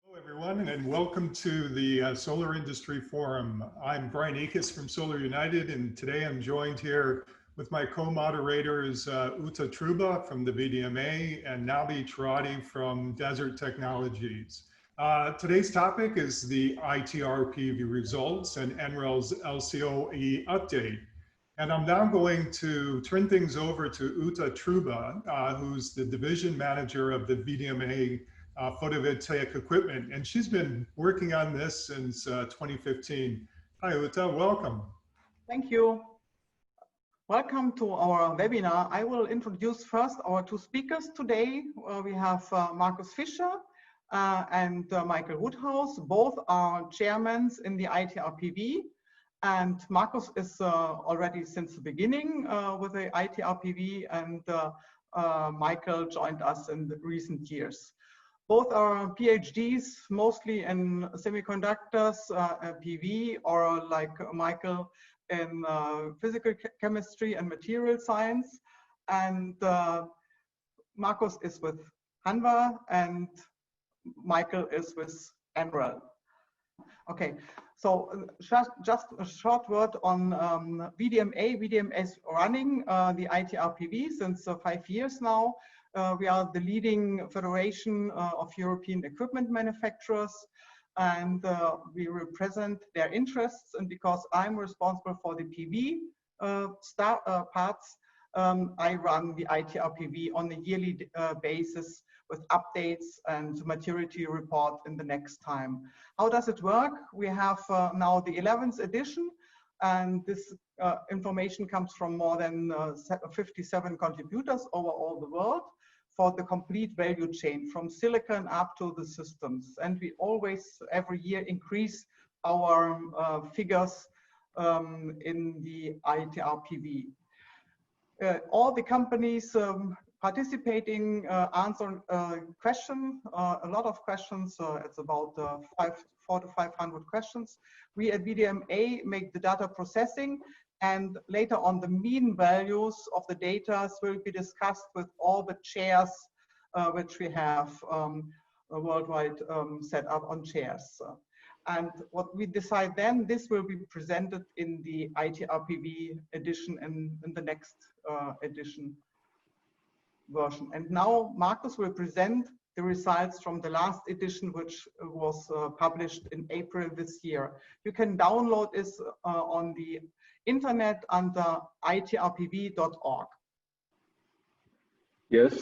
Hello everyone, and welcome to the Solar Industry Forum. I'm Brian Akis from SOLARUNITED, and today I'm joined here with my co-moderators Uta Truba from the VDMA and Nabi Tiradi from Desert Technologies. Today's topic is the ITRPV results and NREL'S LCOE update. And I'm now going to turn things over to Uta Truba, who's the division manager of the VDMA photovoltaic equipment, and she's been working on this since 2015. Hi Uta, welcome. Thank you. Welcome to our webinar. I will introduce first our two speakers today. We have Markus Fischer and Michael Woodhouse. Both are chairmen in the ITRPV, and Markus is already since the beginning with the ITRPV, and Michael joined us in the recent years. Both are PhDs, mostly in semiconductors, PV, or like Michael in physical chemistry and material science. And Markus is with Hanwha and Michael is with NREL. Okay, so just a short word on VDMA. VDMA is running the ITRPV since 5 years now. We are the leading federation of European equipment manufacturers, and we represent their interests. And because I'm responsible for the PV parts, I run the ITRPV on a yearly basis with updates and maturity report in the next time. How does it work? We have now the 11th edition, and this information comes from more than 57 contributors over all the world, for the complete value chain from silicon up to the systems. And we always, every year, increase our figures in the ITRPV. All the companies participating answer questions, a lot of questions. It's about 400 to 500 questions. We at VDMA make the data processing, and later on the mean values of the data will be discussed with all the chairs which we have worldwide set up on chairs. And what we decide then, this will be presented in the ITRPV edition and in the next edition version. And now Markus will present the results from the last edition, which was published in April this year. You can download this on the internet under itrpv.org. Yes,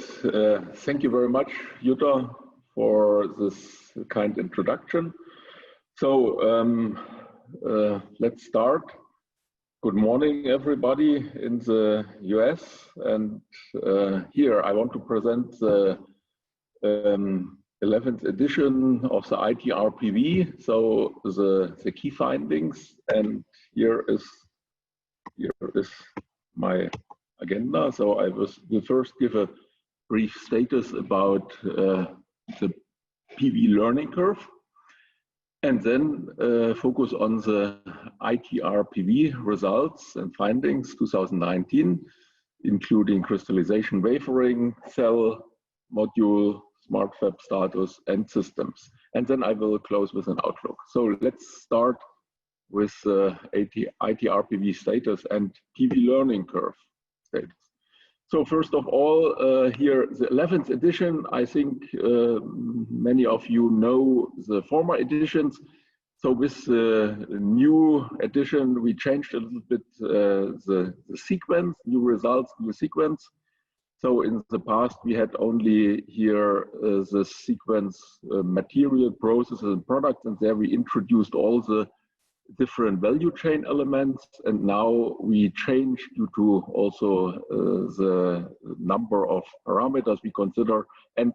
thank you very much, Jutta, for this kind introduction. So let's start. Good morning, everybody in the US. And here I want to present the 11th edition of the ITRPV. So the key findings, and here is my agenda. So I will first give a brief status about the PV learning curve, and then focus on the ITRPV results and findings 2019, including crystallization wafering, cell, module, smart fab status, and systems. And then I will close with an outlook. So let's start with ITRPV status and PV learning curve status. So first of all, here the 11th edition, I think many of you know the former editions. So with the new edition, we changed a little bit the sequence, new results, new sequence. So in the past, we had only here the sequence material, processes, and products, and there we introduced all the different value chain elements, and now we change due to also the number of parameters we consider. And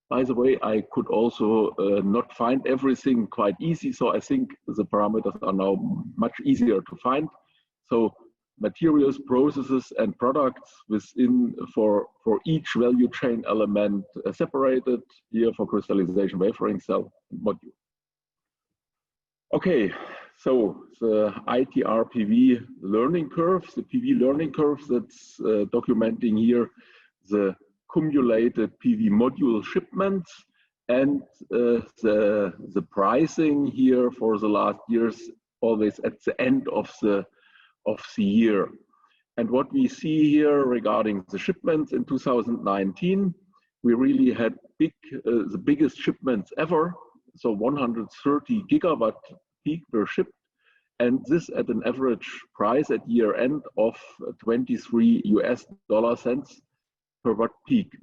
by the way, I could also not find everything quite easy, so I think the parameters are now much easier to find. So materials, processes, and products within for each value chain element separated here for crystallization, wafering, cell, and module. Okay. So the ITRPV learning curve, the PV learning curve, that's documenting here the cumulated PV module shipments and the pricing here for the last years always at the end of the year. And what we see here regarding the shipments in 2019, we really had the biggest shipments ever. So 130 gigawatt peak were shipped, and this at an average price at year end of 23 US dollar cents per watt peak.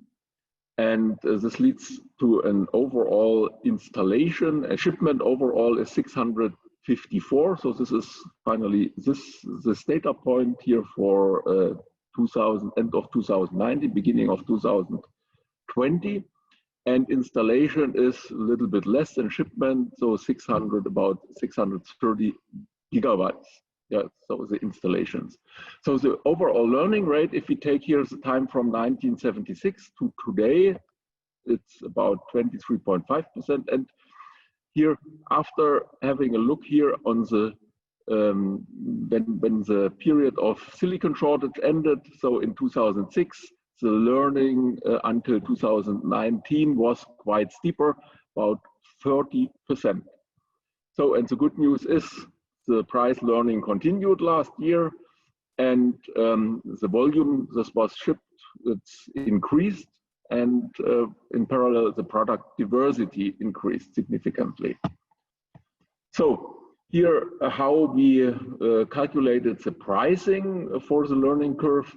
And this leads to an overall installation. A shipment overall is 654. So this is finally this data point here for end of 2019, beginning of 2020. And installation is a little bit less than shipment, so about 630 gigawatts. Yeah, so the installations. So the overall learning rate, if we take here the time from 1976 to today, it's about 23.5%. And here, after having a look here on the when the period of silicon shortage ended, so in 2006, the learning until 2019 was quite steeper, about 30%. So, and the good news is the price learning continued last year, and the volume this was shipped, it's increased, and in parallel, the product diversity increased significantly. So here, how we calculated the pricing for the learning curve.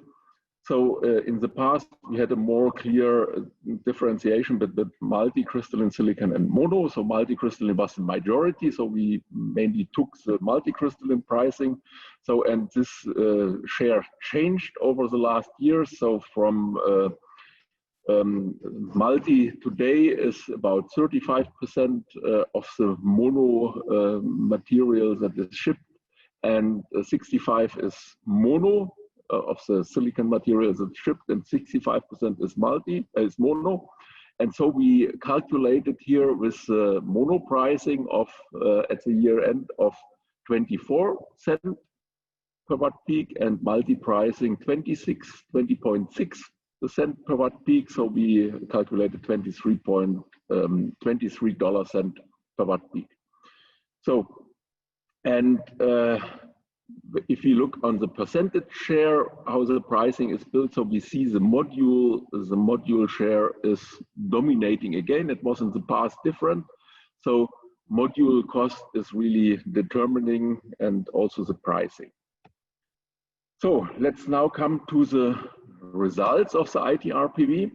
So in the past, we had a more clear differentiation between multi-crystalline silicon and mono. So multi-crystalline was the majority. So we mainly took the multi-crystalline pricing. So, and this share changed over the last years. So from multi today is about 35% of the mono material that is shipped, and 65 is mono. Of the silicon materials that shipped, and 65% is mono. And so we calculated here with mono pricing of at the year end of 24 cents per watt peak, and multi pricing 20.6 cents per watt peak. So we calculated 23 cents per watt peak. So, and if you look on the percentage share, how the pricing is built, so we see the module share is dominating again. It was in the past different. So module cost is really determining, and also the pricing. So let's now come to the results of the ITRPV.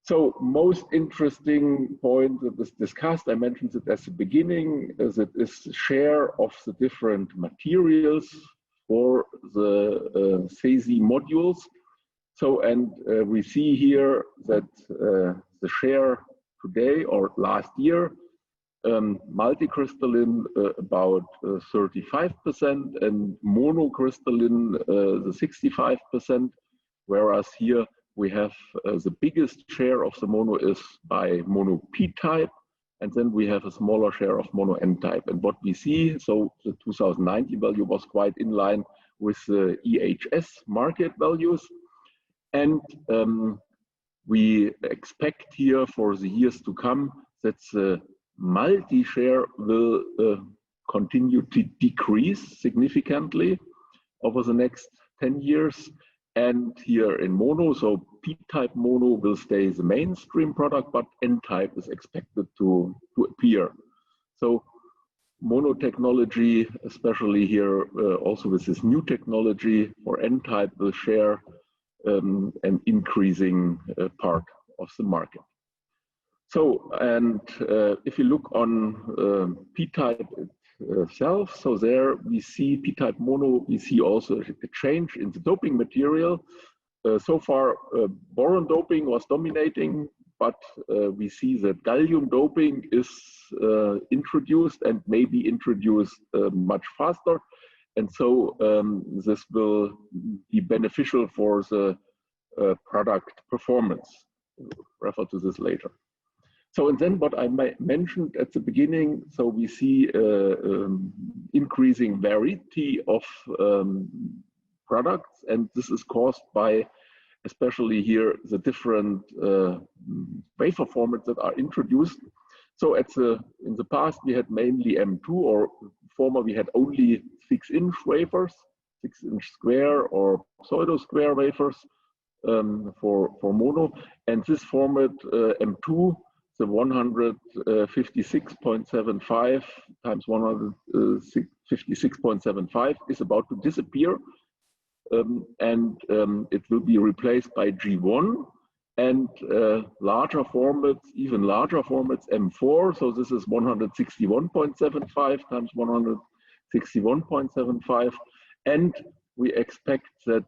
So most interesting point that is discussed, I mentioned it at the beginning, is it is the share of the different materials for the SESI modules. So, and we see here that the share today or last year, multicrystalline about 35%, and monocrystalline the 65%, whereas here we have the biggest share of the mono is by mono P type, and then we have a smaller share of mono N type. And what we see, so the 2019 value was quite in line with the EHS market values. And we expect here for the years to come that the multi-share will continue to decrease significantly over the next 10 years. And here in mono, so P-type mono will stay the mainstream product, but N-type is expected to appear. So mono technology, especially here also with this new technology for N-type, will share an increasing part of the market. So, and if you look on P-type itself, so there we see P-type mono, we see also a change in the doping material. So far, boron doping was dominating, but we see that gallium doping is introduced and may be introduced much faster. And so this will be beneficial for the product performance. We'll refer to this later. So, and then what I mentioned at the beginning, so we see increasing variety of products, and this is caused by, especially here, the different wafer formats that are introduced. So in the past, we had mainly M2, or former we had only 6-inch wafers, 6-inch square or pseudo square wafers for mono. And this format M2, the 156.75 times 156.75 is about to disappear. It will be replaced by G1 and larger formats, even larger formats, M4. So this is 161.75 times 161.75. And we expect that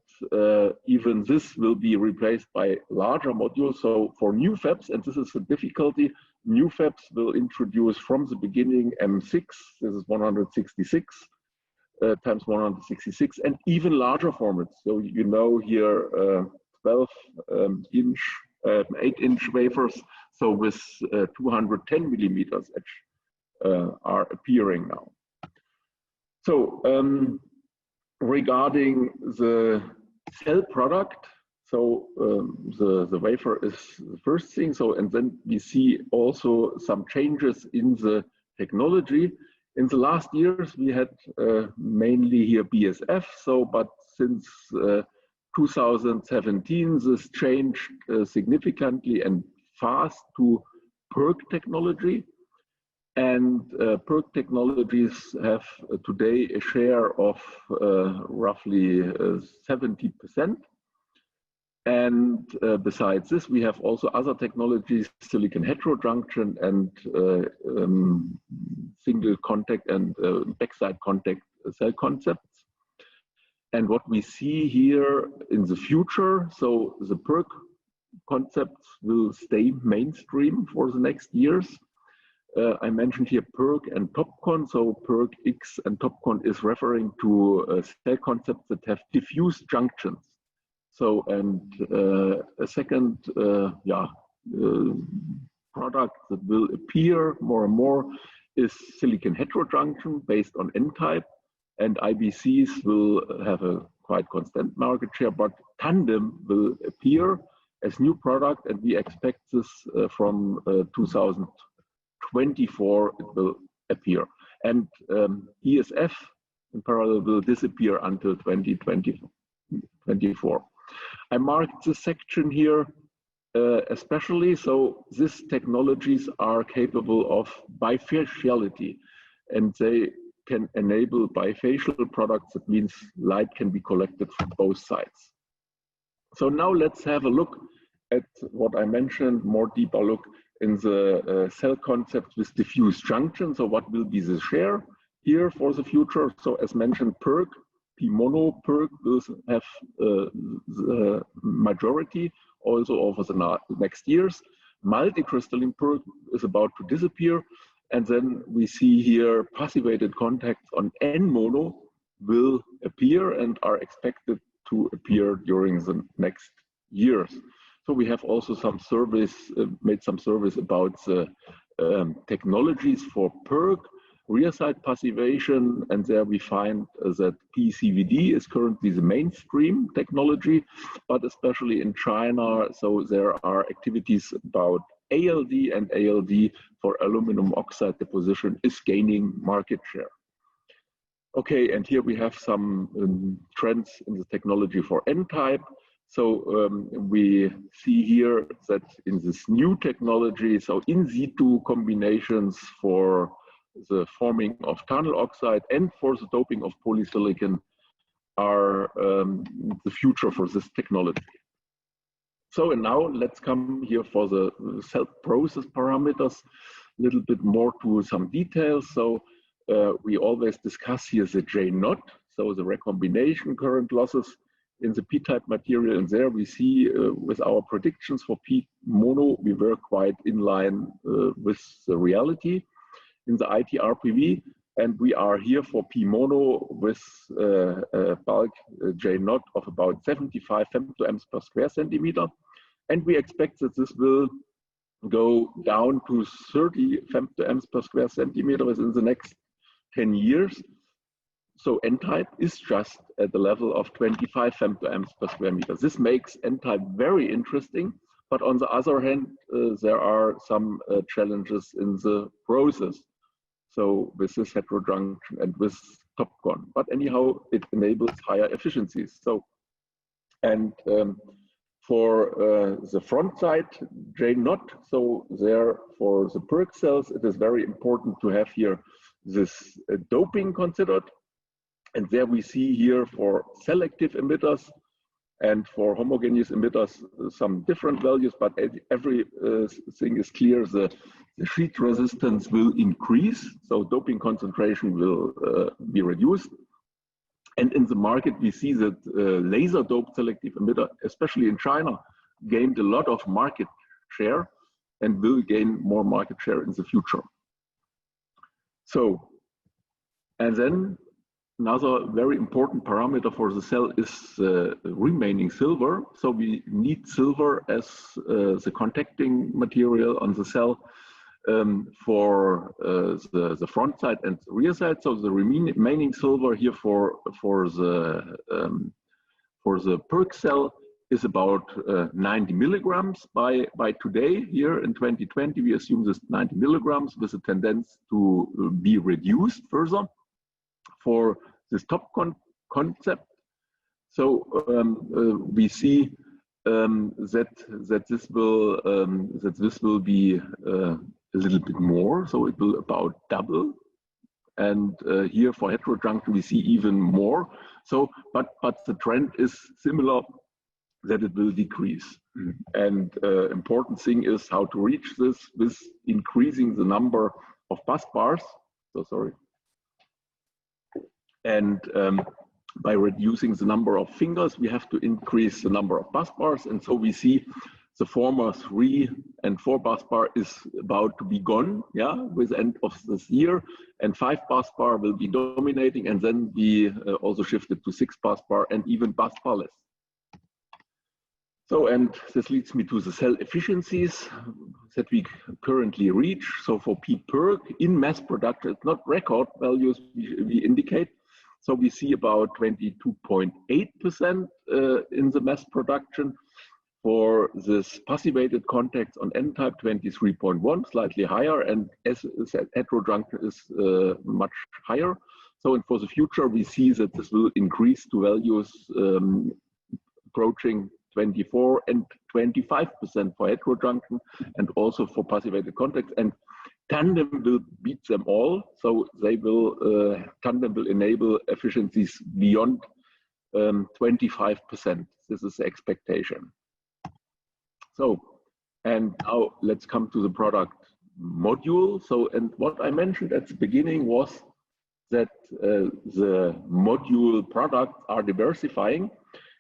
even this will be replaced by larger modules. So for new fabs, and this is the difficulty, new fabs will introduce from the beginning M6, this is 166 times 166, and even larger formats. So you know here 12-inch, 8-inch wafers, so with 210 millimeters edge are appearing now. So regarding the cell product, so the wafer is the first thing. So, and then we see also some changes in the technology. In the last years, we had mainly here BSF. So, but since 2017, this changed significantly and fast to PERC technology. And PERC technologies have today a share of roughly 70%. And besides this, we have also other technologies, silicon heterojunction and single contact and backside contact cell concepts. And what we see here in the future, so the PERC concepts will stay mainstream for the next years. I mentioned here PERC and TOPCon. So PERC X and TOPCon is referring to cell concepts that have diffuse junctions. So, and a second product that will appear more and more is silicon heterojunction based on N-type, and IBCs will have a quite constant market share, but tandem will appear as new product, and we expect this from 2024 it will appear. And ESF in parallel will disappear until 2024. I marked this section here especially, so these technologies are capable of bifaciality, and they can enable bifacial products. That means light can be collected from both sides. So now let's have a look at what I mentioned, more deeper look in the cell concept with diffuse junction. So what will be the share here for the future? So as mentioned, PERC, P-mono PERC will have the majority also over the next years. Multicrystalline PERC is about to disappear. And then we see here passivated contacts on N-mono will appear and are expected to appear during the next years. So we have also some service, made some service about the technologies for PERC, rear side passivation, and there we find that PCVD is currently the mainstream technology, but especially in China, so there are activities about ALD, and ALD for aluminum oxide deposition is gaining market share. Okay, and here we have some trends in the technology for N-type. So we see here that in this new technology, so in situ combinations for the forming of tunnel oxide and for the doping of polysilicon are the future for this technology. So, and now let's come here for the cell process parameters, a little bit more to some details. So we always discuss here the J0, so the recombination current losses in the p-type material, and there we see with our predictions for P-mono, we were quite in line with the reality in the ITRPV, and we are here for P-mono with a bulk J0 of about 75 femtoamps per square centimeter, and we expect that this will go down to 30 femtoamps per square centimeter within the next 10 years. So N-type is just at the level of 25 femtoamps per square meter. This makes N-type very interesting, but on the other hand, there are some challenges in the process. So with this heterojunction and with TOPCon, but anyhow, it enables higher efficiencies. So, and for the front side, J not. So there for the PERC cells, it is very important to have here this doping considered. And there we see here for selective emitters and for homogeneous emitters some different values, but everything is clear. The sheet resistance will increase, so doping concentration will be reduced. And in the market, we see that laser doped selective emitter, especially in China, gained a lot of market share and will gain more market share in the future. So, and then another very important parameter for the cell is remaining silver. So we need silver as the contacting material on the cell for the front side and the rear side. So the remaining silver here for the PERC cell is about 90 milligrams by today. Here in 2020, we assume this 90 milligrams with a tendency to be reduced further for this top concept. So we see that this will be a little bit more, so it will about double. And here for heterojunction, we see even more. So, but the trend is similar, that it will decrease. And important thing is how to reach this with increasing the number of bus bars. So sorry. And by reducing the number of fingers, we have to increase the number of bus bars. And so we see the former 3 and 4 bus bar is about to be gone, yeah, with the end of this year, and 5 bus bar will be dominating, and then we also shifted to 6 bus bar and even bus barless. So, and this leads me to the cell efficiencies that we currently reach. So for PERC in mass production, it's not record values we indicate. So we see about 22.8% in the mass production. For this passivated contacts on N-type, 23.1, slightly higher, and as said, heterojunction is much higher. So, and for the future, we see that this will increase to values approaching 24 and 25% for heterojunction, and also for passivated contacts. And tandem will beat them all. So they will tandem will enable efficiencies beyond 25%. This is the expectation. So, and now let's come to the product module. So, and what I mentioned at the beginning was that the module products are diversifying,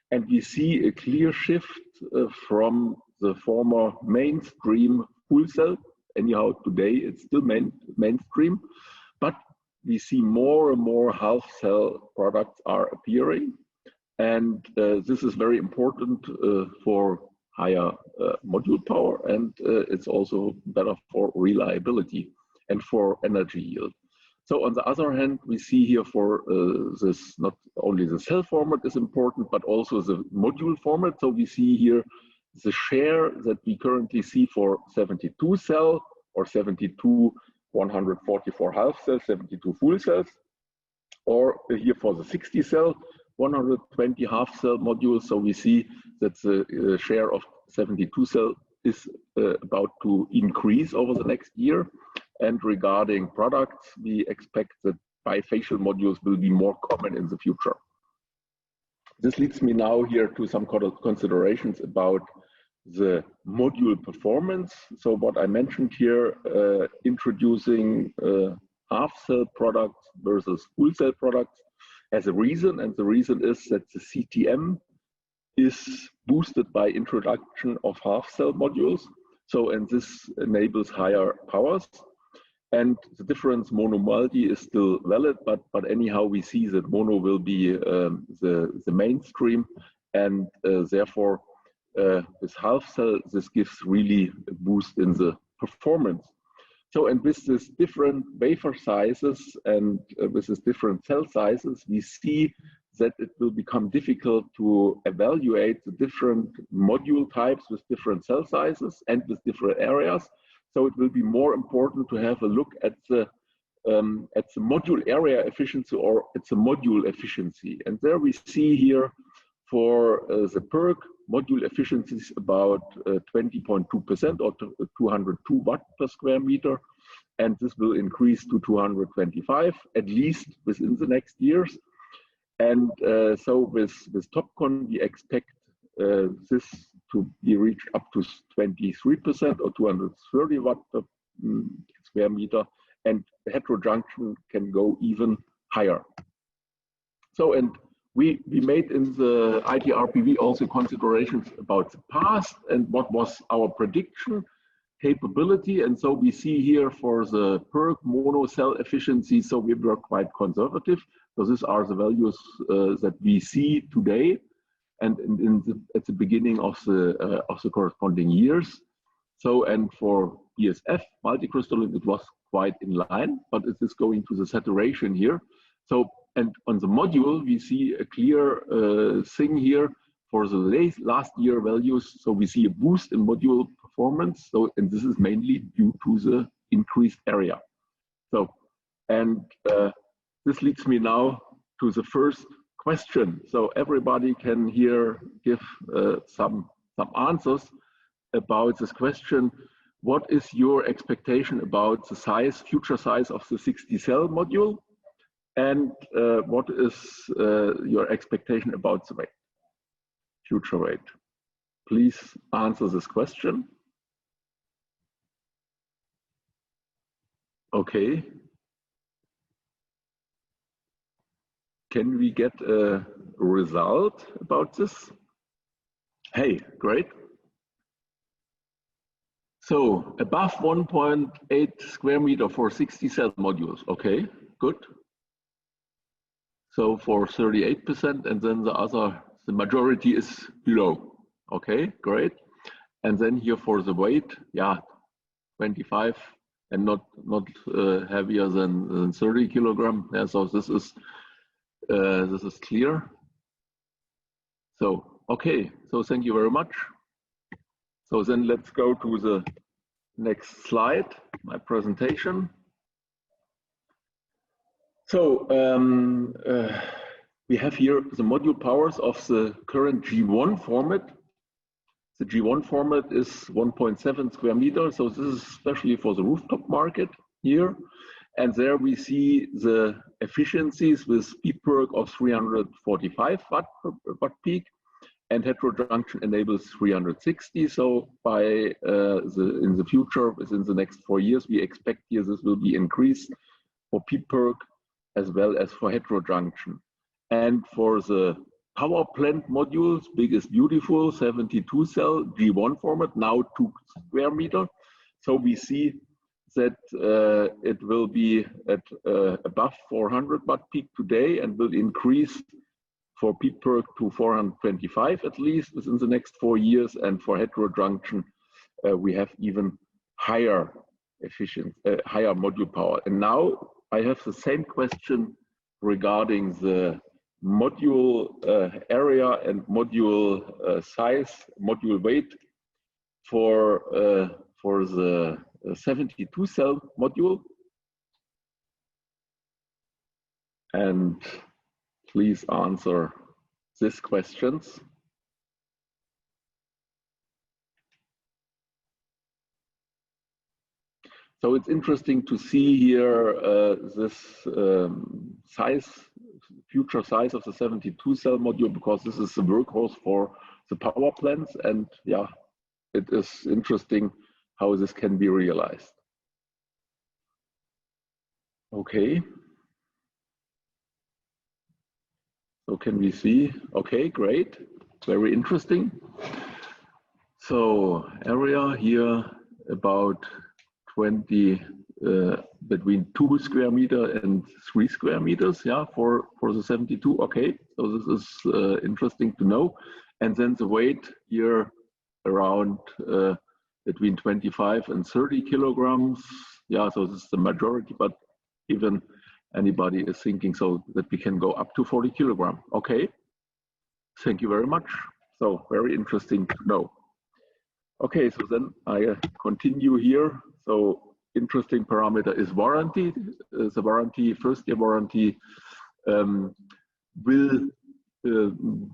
and we see a clear shift from the former mainstream full cell. Anyhow, today it's still mainstream, but we see more and more half cell products are appearing, and this is very important for higher module power, and it's also better for reliability and for energy yield. So on the other hand, we see here for this, not only the cell format is important, but also the module format. So we see here the share that we currently see for 72 cell or 72 144 half cells, 72 full cells, or here for the 60 cell 120 half cell modules. So we see that the share of 72 cell is about to increase over the next year. And regarding products, we expect that bifacial modules will be more common in the future. This leads me now here to some considerations about the module performance. So what I mentioned here, introducing half cell products versus full cell products as a reason, and the reason is that the CTM is boosted by introduction of half cell modules. So, and this enables higher powers. And the difference mono-multi is still valid, but anyhow, we see that mono will be the mainstream, and therefore, with half cell, this gives really a boost in the performance. So, and with this different wafer sizes and with this different cell sizes, we see that it will become difficult to evaluate the different module types with different cell sizes and with different areas. So it will be more important to have a look at the module area efficiency, or it's a module efficiency. And there we see here for the PERC module efficiency is about 20.2% or 202 watt per square meter. And this will increase to 225 at least within the next years. And so with TOPCon, we expect this to be reached up to 23% or 230 watt per square meter. And the heterojunction can go even higher. So, and we made in the ITRPV also considerations about the past and what was our prediction capability. And so we see here for the PERC mono cell efficiency, so we were quite conservative. So these are the values that we see today and at the beginning of the corresponding years. So, and for ESF multicrystalline, it was quite in line, but it is going to the saturation here. So, and on the module, we see a clear thing here for the last year values. So we see a boost in module performance. So, and this is mainly due to the increased area. So, and this leads me now to the first question. So everybody can here give some answers about this question. What is your expectation about the size, future size of the 60 cell module? And what is your expectation about the weight, future weight? Please answer this question. Okay. Can we get a result about this? Hey, great. So above 1.8 square meter for 60 cell modules. Okay, good. So for 38%, and then the majority is below. Okay, great. And then here for the weight, yeah, 25 and not heavier than 30 kilogram. Yeah, so this is clear. So okay, so thank you very much. So then let's go to the next slide, my presentation. So we have here the module powers of the current G1 format. The G1 format is 1.7 square meters. So this is especially for the rooftop market here. And there we see the efficiencies with PERC of 345 watt peak, and heterojunction enables 360. So by in the future, within the next 4 years, we expect here this will be increased for PERC as well as for heterojunction. And for the power plant modules, big is beautiful, 72 cell G1 format, now 2 square meter. So we see that it will be at above 400 watt peak today and will increase for PERC to 425 at least within the next 4 years. And for heterojunction, we have even higher higher module power. And now I have the same question regarding the module area and module size, module weight for the 72 cell module. And please answer these questions. So it's interesting to see here this size, future size of the 72 cell module, because this is the workhorse for the power plants. And yeah, it is interesting how this can be realized. Okay. So can we see? Okay, great. Very interesting. So area here about 20 between 2 square meter and 3 square meters, yeah, for the 72. Okay, so this is interesting to know. And then the weight here around between 25 and 30 kilograms. Yeah, so this is the majority, but even anybody is thinking so that we can go up to 40 kilogram. Okay, thank you very much. So very interesting to know. Okay, so then I continue here. So interesting parameter is warranty. The warranty, first year warranty, will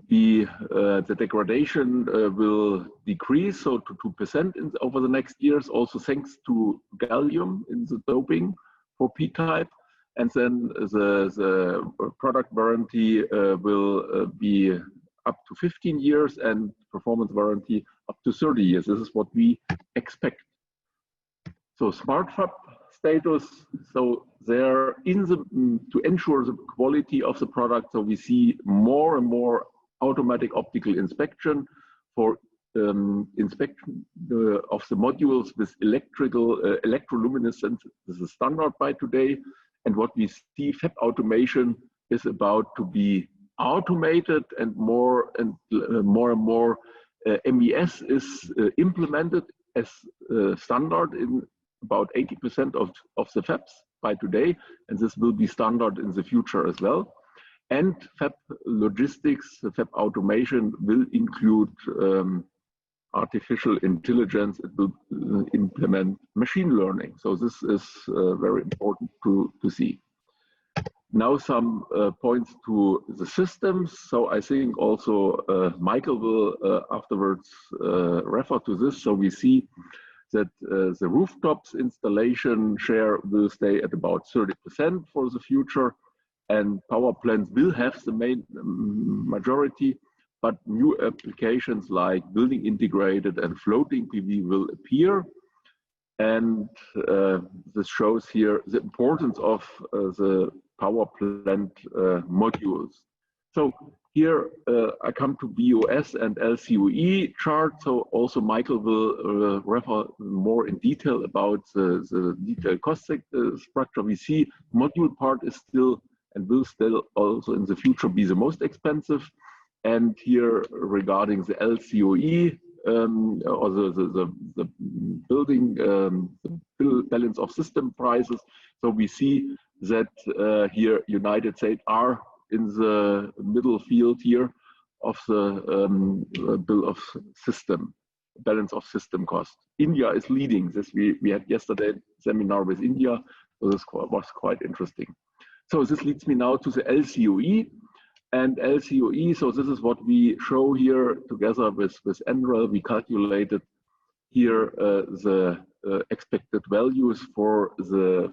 be the degradation will decrease, so to 2% over the next years, also thanks to gallium in the doping for P-type. And then the product warranty will be up to 15 years and performance warranty up to 30 years. This is what we expect. So smart fab status, so there in the to ensure the quality of the product, so we see more and more automatic optical inspection for inspection of the modules with electroluminescence. This is standard by today, and what we see, fab automation is about to be automated, and more MES is implemented as standard in about 80% of the fabs by today, and this will be standard in the future as well. And fab logistics, fab automation will include artificial intelligence. It will implement machine learning. So this is very important to see. Now some points to the systems. So I think also Michael will afterwards refer to this. So we see that the rooftops installation share will stay at about 30% for the future, and power plants will have the main majority, but new applications like building integrated and floating PV will appear. And this shows here the importance of the power plant modules. So here I come to BOS and LCOE chart. So also Michael will refer more in detail about the detailed cost structure. We see module part is still and will still also in the future be the most expensive. And here regarding the LCOE or the building the balance of system prices. So we see that here United States are in the middle field here of the bill of system, balance of system cost. India is leading this. We had yesterday seminar with India, so this was quite interesting. So this leads me now to the LCOE. And LCOE, so this is what we show here together with NREL. We calculated here the expected values for the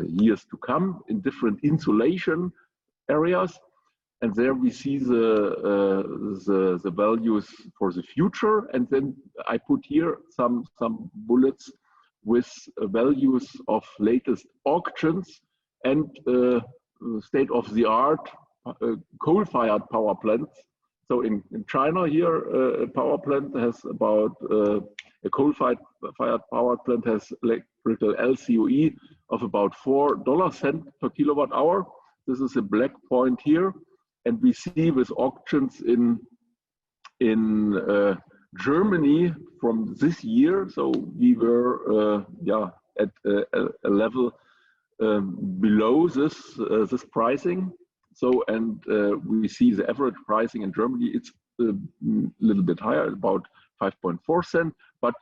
years to come in different insulation areas, and there we see the values for the future. And then I put here some bullets with values of latest auctions and state-of-the-art coal-fired power plants. So in China here, a power plant has about a coal-fired power plant has electrical LCOE of about $4 per kilowatt hour. This is a black point here, and we see with auctions in Germany from this year. So we were at a level below this pricing. So and we see the average pricing in Germany. It's a little bit higher, about 5.4 cents, but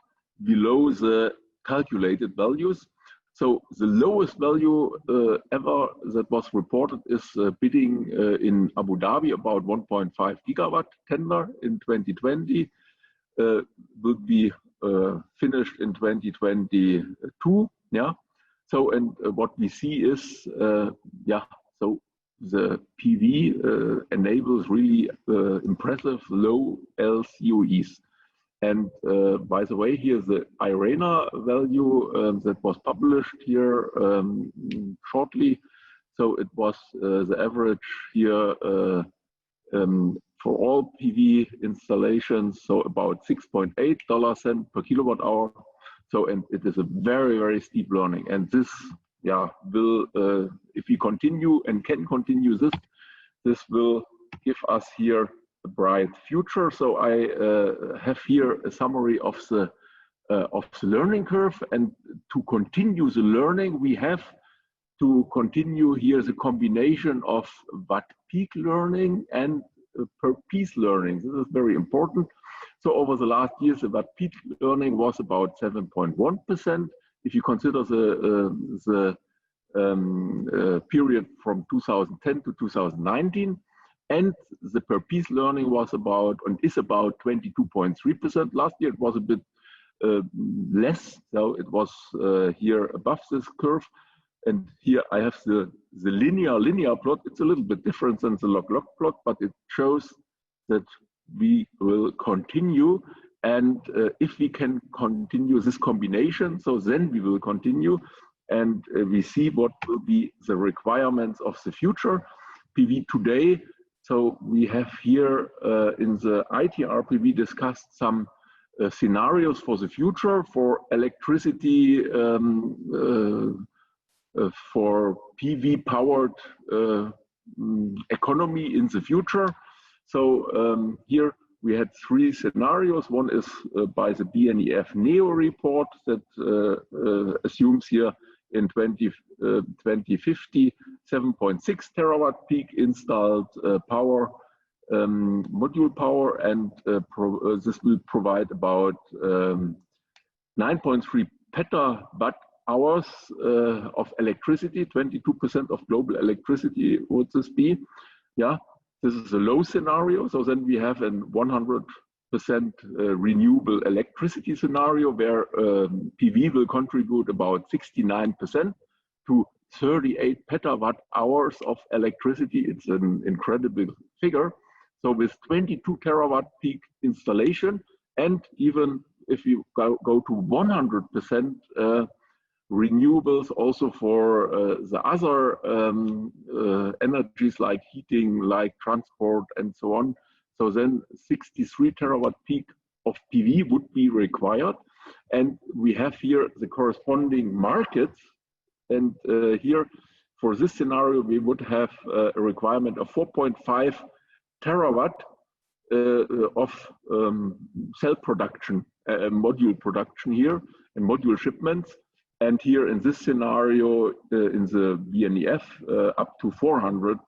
below the calculated values. So the lowest value ever that was reported is bidding in Abu Dhabi, about 1.5 gigawatt tender in 2020. Will be finished in 2022. Yeah. So and what we see is so the PV enables really impressive low LCOEs. And by the way, here's the IRENA value that was published here shortly. So it was the average here for all PV installations, so about $6.8 per kilowatt hour. So, and it is a very, very steep learning. And this, will, if we continue and can continue this will give us here a bright future. So I have here a summary of the learning curve, and to continue the learning, we have to continue here the combination of watt peak learning and per piece learning. This is very important. So over the last years, the watt peak learning was about 7.1%. If you consider the period from 2010 to 2019, and the per piece learning was about and is about 22.3%. Last year it was a bit less, so it was here above this curve. And here I have the linear plot. It's a little bit different than the log-log plot, but it shows that we will continue. And if we can continue this combination, so then we will continue. And we see what will be the requirements of the future. PV today, so we have here in the ITRPV discussed some scenarios for the future for electricity, for PV powered economy in the future. So here we had three scenarios. One is by the BNEF NEO report that assumes here in 2050 7.6 terawatt peak installed power, module power, and this will provide about 9.3 petawatt hours of electricity. 22% of global electricity would this be. Yeah, this is a low scenario. So then we have a 100% renewable electricity scenario where PV will contribute about 69% to 38 petawatt hours of electricity. It's an incredible figure. So with 22 terawatt peak installation, and even if you go to 100% renewables also for the other energies like heating, like transport, and so on. So then 63 terawatt peak of PV would be required. And we have here the corresponding markets. And here for this scenario, we would have a requirement of 4.5 terawatt of cell production, module production here, and module shipments. And here in this scenario, in the BNEF, up to 400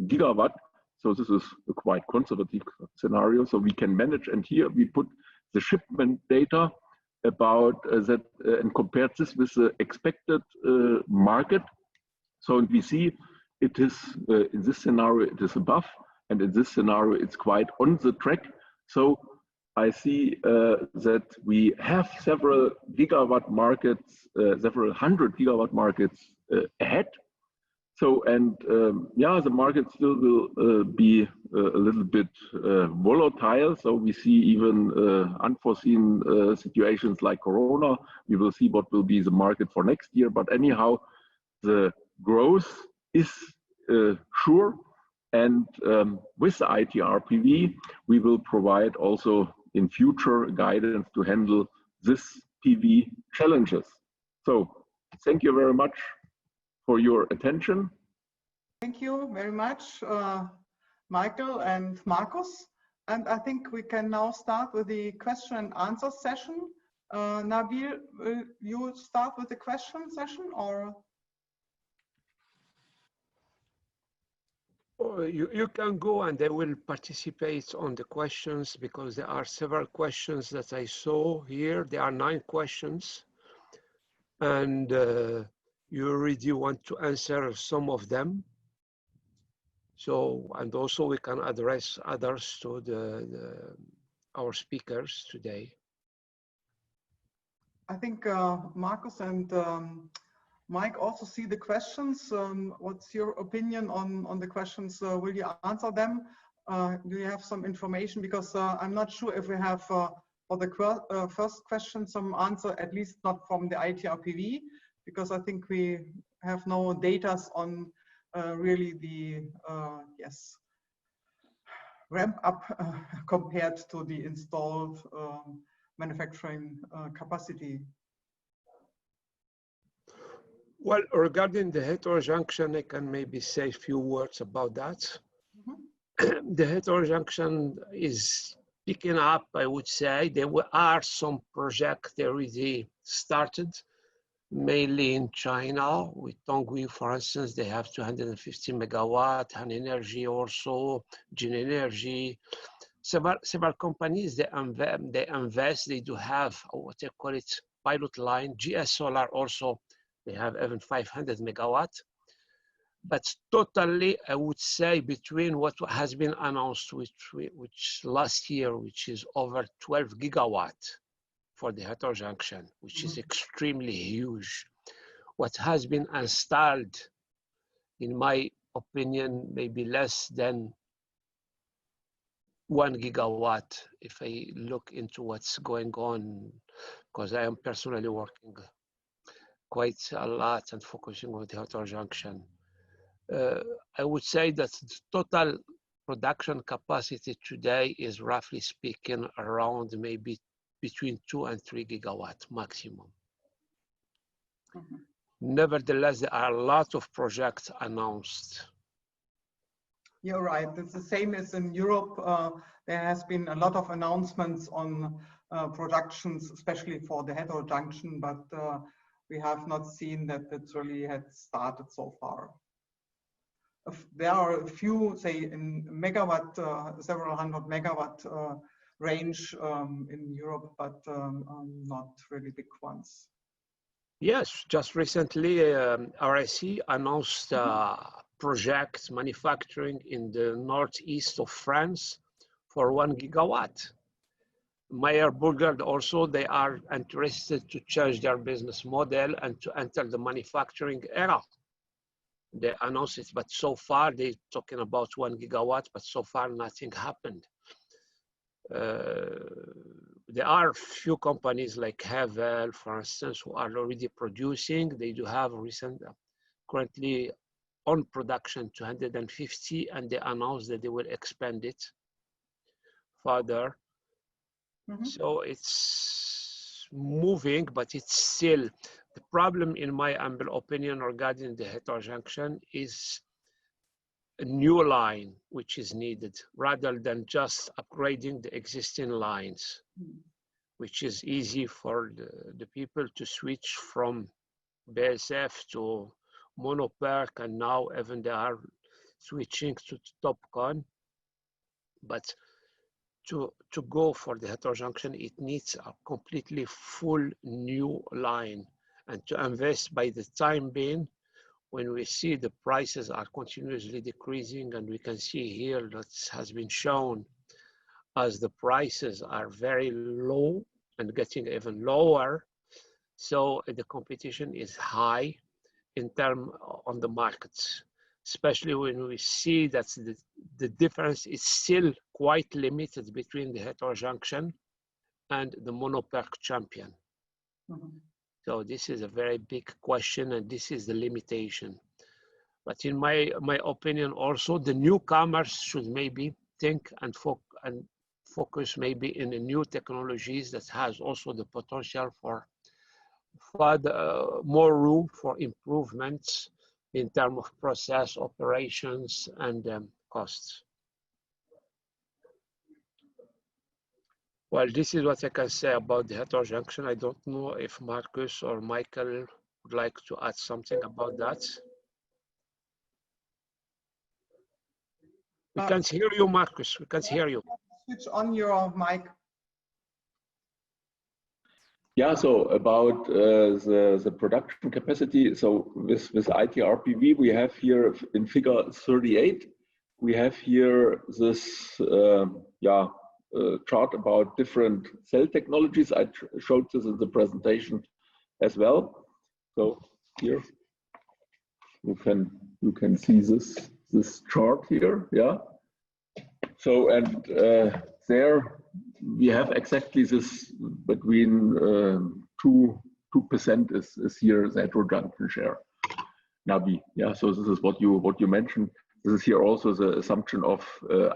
gigawatt. So this is a quite conservative scenario, so we can manage. And here we put the shipment data about that and compared this with the expected market. So we see it is, in this scenario, it is above, and in this scenario, it's quite on the track. So I see that we have several gigawatt markets, several hundred gigawatt markets ahead. So, and yeah, the market still will be a little bit volatile. So we see even unforeseen situations like Corona. We will see what will be the market for next year. But anyhow, the growth is sure. And with the ITRPV, we will provide also in future guidance to handle this PV challenges. So thank you very much for your attention. Thank you very much, Michael and Markus. And I think we can now start with the question and answer session. Nabil, will you start with the question session, or? You can go, and I will participate on the questions because there are several questions that I saw here. There are 9 questions, and you already want to answer some of them. So, and also we can address others to our speakers today. I think Markus and Mike also see the questions. What's your opinion on the questions? Will you answer them? Do you have some information? Because I'm not sure if we have for the first question some answer, at least not from the ITRPV, because I think we have no data on really the ramp up compared to the installed manufacturing capacity. Well, regarding the heterojunction, I can maybe say a few words about that. Mm-hmm. The heterojunction is picking up, I would say. There are some projects already started, mainly in China. With Tongwei, for instance, they have 250 megawatt, Han Energy also, Jin Energy. Several companies, they invest, they do have, what they call it, pilot line. GS Solar also, they have even 500 megawatt. But totally, I would say between what has been announced, which last year, which is over 12 gigawatt for the heterojunction, which is extremely huge. What has been installed, in my opinion, maybe less than 1 gigawatt if I look into what's going on, because I am personally working quite a lot and focusing on the heterojunction. I would say that the total production capacity today is, roughly speaking, around maybe between 2 and 3 gigawatt maximum. Nevertheless, there are a lot of projects announced. You're right. It's the same as in Europe. There has been a lot of announcements on productions, especially for the heterojunction, but we have not seen that it really had started so far. There are a few, say, in megawatt, several hundred megawatt range in Europe, but not really big ones. Yes, just recently, RSE announced project manufacturing in the northeast of France for 1 gigawatt. Meyer Burger also, they are interested to change their business model and to enter the manufacturing era. They announced it, but so far they're talking about 1 gigawatt, but so far nothing happened. There are few companies like Hanwha, for instance, who are already producing. They do have currently on production 250, and they announced that they will expand it further. So it's moving, but it's still, the problem, in my humble opinion, regarding the heterojunction is a new line which is needed rather than just upgrading the existing lines, which is easy for the people to switch from BSF to monoperc, and now even they are switching to TOPCon. But to go for the heterojunction, it needs a completely full new line, and to invest by the time being, when we see the prices are continuously decreasing, and we can see here that has been shown as the prices are very low and getting even lower. So the competition is high in terms on the markets, especially when we see that the difference is still quite limited between the heterojunction and the monoperc champion. So this is a very big question, and this is the limitation. But in my opinion, also the newcomers should maybe think and focus maybe in the new technologies that has also the potential for further more room for improvements in terms of process, operations, and costs. Well, this is what I can say about the heterojunction. I don't know if Markus or Michael would like to add something about that. We can't hear you, Markus. We can't hear you. Switch on your mic. Yeah, so about the production capacity. So with ITRPV, we have here in figure 38, we have here this chart about different cell technologies. I showed this in the presentation as well. So here you can see this chart here, yeah. So and there we have exactly this between 2% is here the heterojunction share. Nabi, yeah. So this is what you mentioned. This is here also the assumption of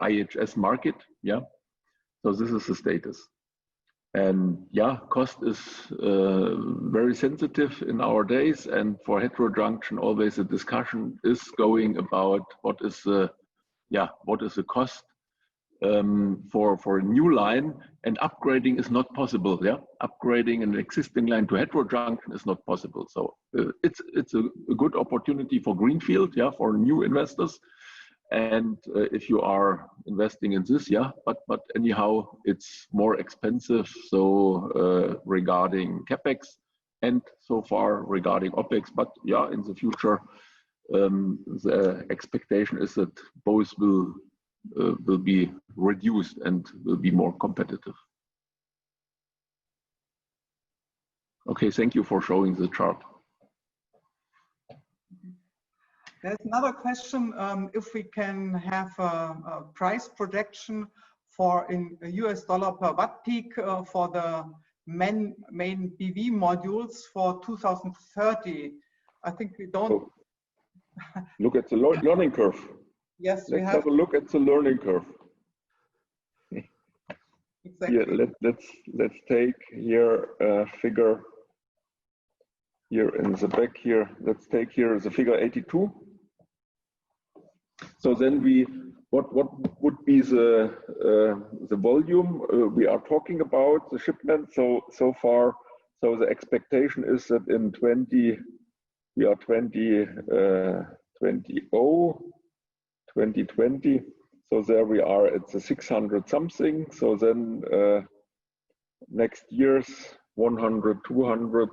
IHS market, yeah. So this is the status, and yeah, cost is very sensitive in our days, and for heterojunction, always a discussion is going about what is the cost for a new line, and upgrading is not possible. Yeah, upgrading an existing line to heterojunction is not possible. So it's a good opportunity for greenfield, yeah, for new investors. And if you are investing in this, yeah, but anyhow, it's more expensive. So regarding capex, and so far regarding opex, but yeah, in the future, the expectation is that both will be reduced and will be more competitive. Okay, thank you for showing the chart. There's another question, if we can have a price projection for in US dollar per watt peak for the main PV modules for 2030. I think we don't. Oh. Look at the learning curve. Yes, let's have a look at the learning curve. Exactly. Yeah, let's take here a figure here in the back here. Let's take here the figure 82. So then what would be the volume we are talking about, the shipment? So far, so the expectation is that in 2020. So there we are at the 600 something. So then next year's 100, 200.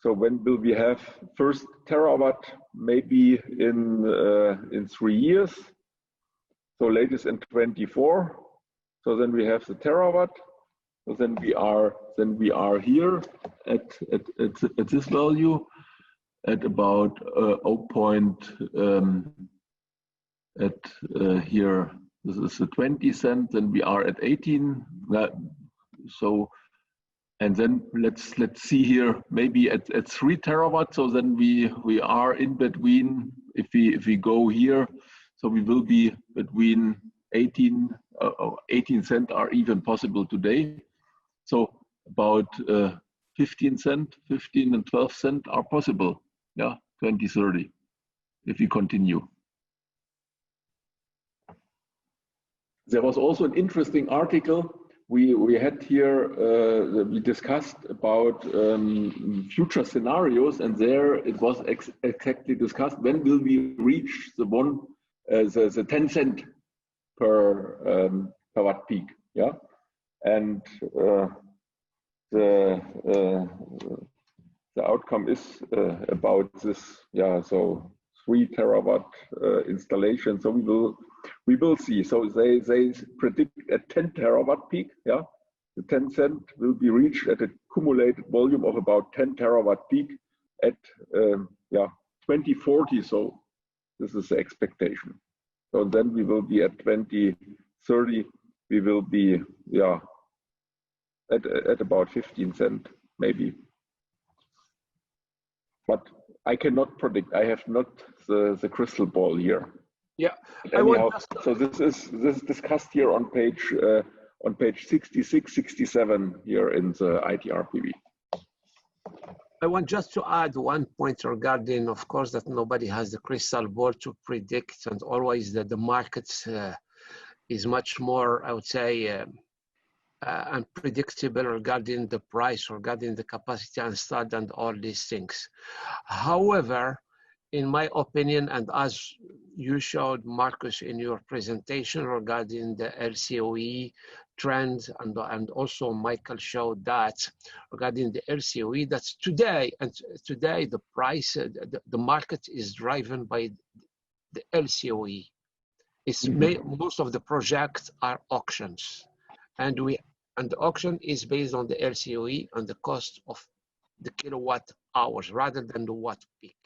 So when will we have first terawatt? Maybe in 3 years. So latest in 24. So then we have the terawatt. So then we are here at this value at about here. This is the 20 cents. Then we are at 18. So. And then let's see here, maybe at 3 terawatt. So then we are in between. If we go here, so we will be between 18 cents are even possible today. So about 15 and 12 cents are possible. Yeah, 2030 if we continue. There was also an interesting article. We had here, we discussed about future scenarios, and there it was exactly discussed when will we reach the 10 cent per watt peak, yeah, and the outcome is about this, yeah, so 3 terawatt installation. So we will see. So they predict a 10 terawatt peak. Yeah, the 10 cent will be reached at a cumulated volume of about 10 terawatt peak at 2040. So this is the expectation. So then we will be at 2030. We will be at about 15 cent maybe. But I cannot predict. I have not the crystal ball here. Yeah. Anyhow, so this is discussed here on page 66, 67 here in the ITRPV. I want just to add one point regarding, of course, that nobody has the crystal ball to predict, and always that the market is much more, I would say, unpredictable regarding the price, regarding the capacity installed and all these things. However, in my opinion, and as you showed, Markus, in your presentation regarding the LCOE trend, and also Michael showed that regarding the LCOE, that's today the price, the market is driven by the LCOE. It's most of the projects are auctions, and the auction is based on the LCOE and the cost of the kilowatt hours rather than the watt peak.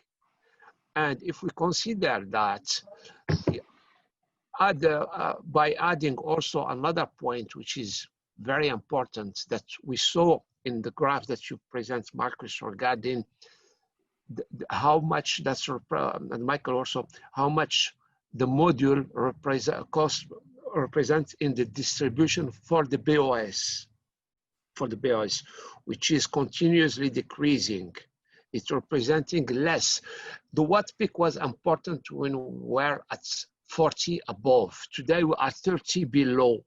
And if we consider that, by adding also another point, which is very important, that we saw in the graph that you present, Markus, regarding how much that's, and Michael also, how much the module represents in the distribution for the BOS, which is continuously decreasing. It's representing less. The watt peak was important when we were at 40 above. Today we are 30 below.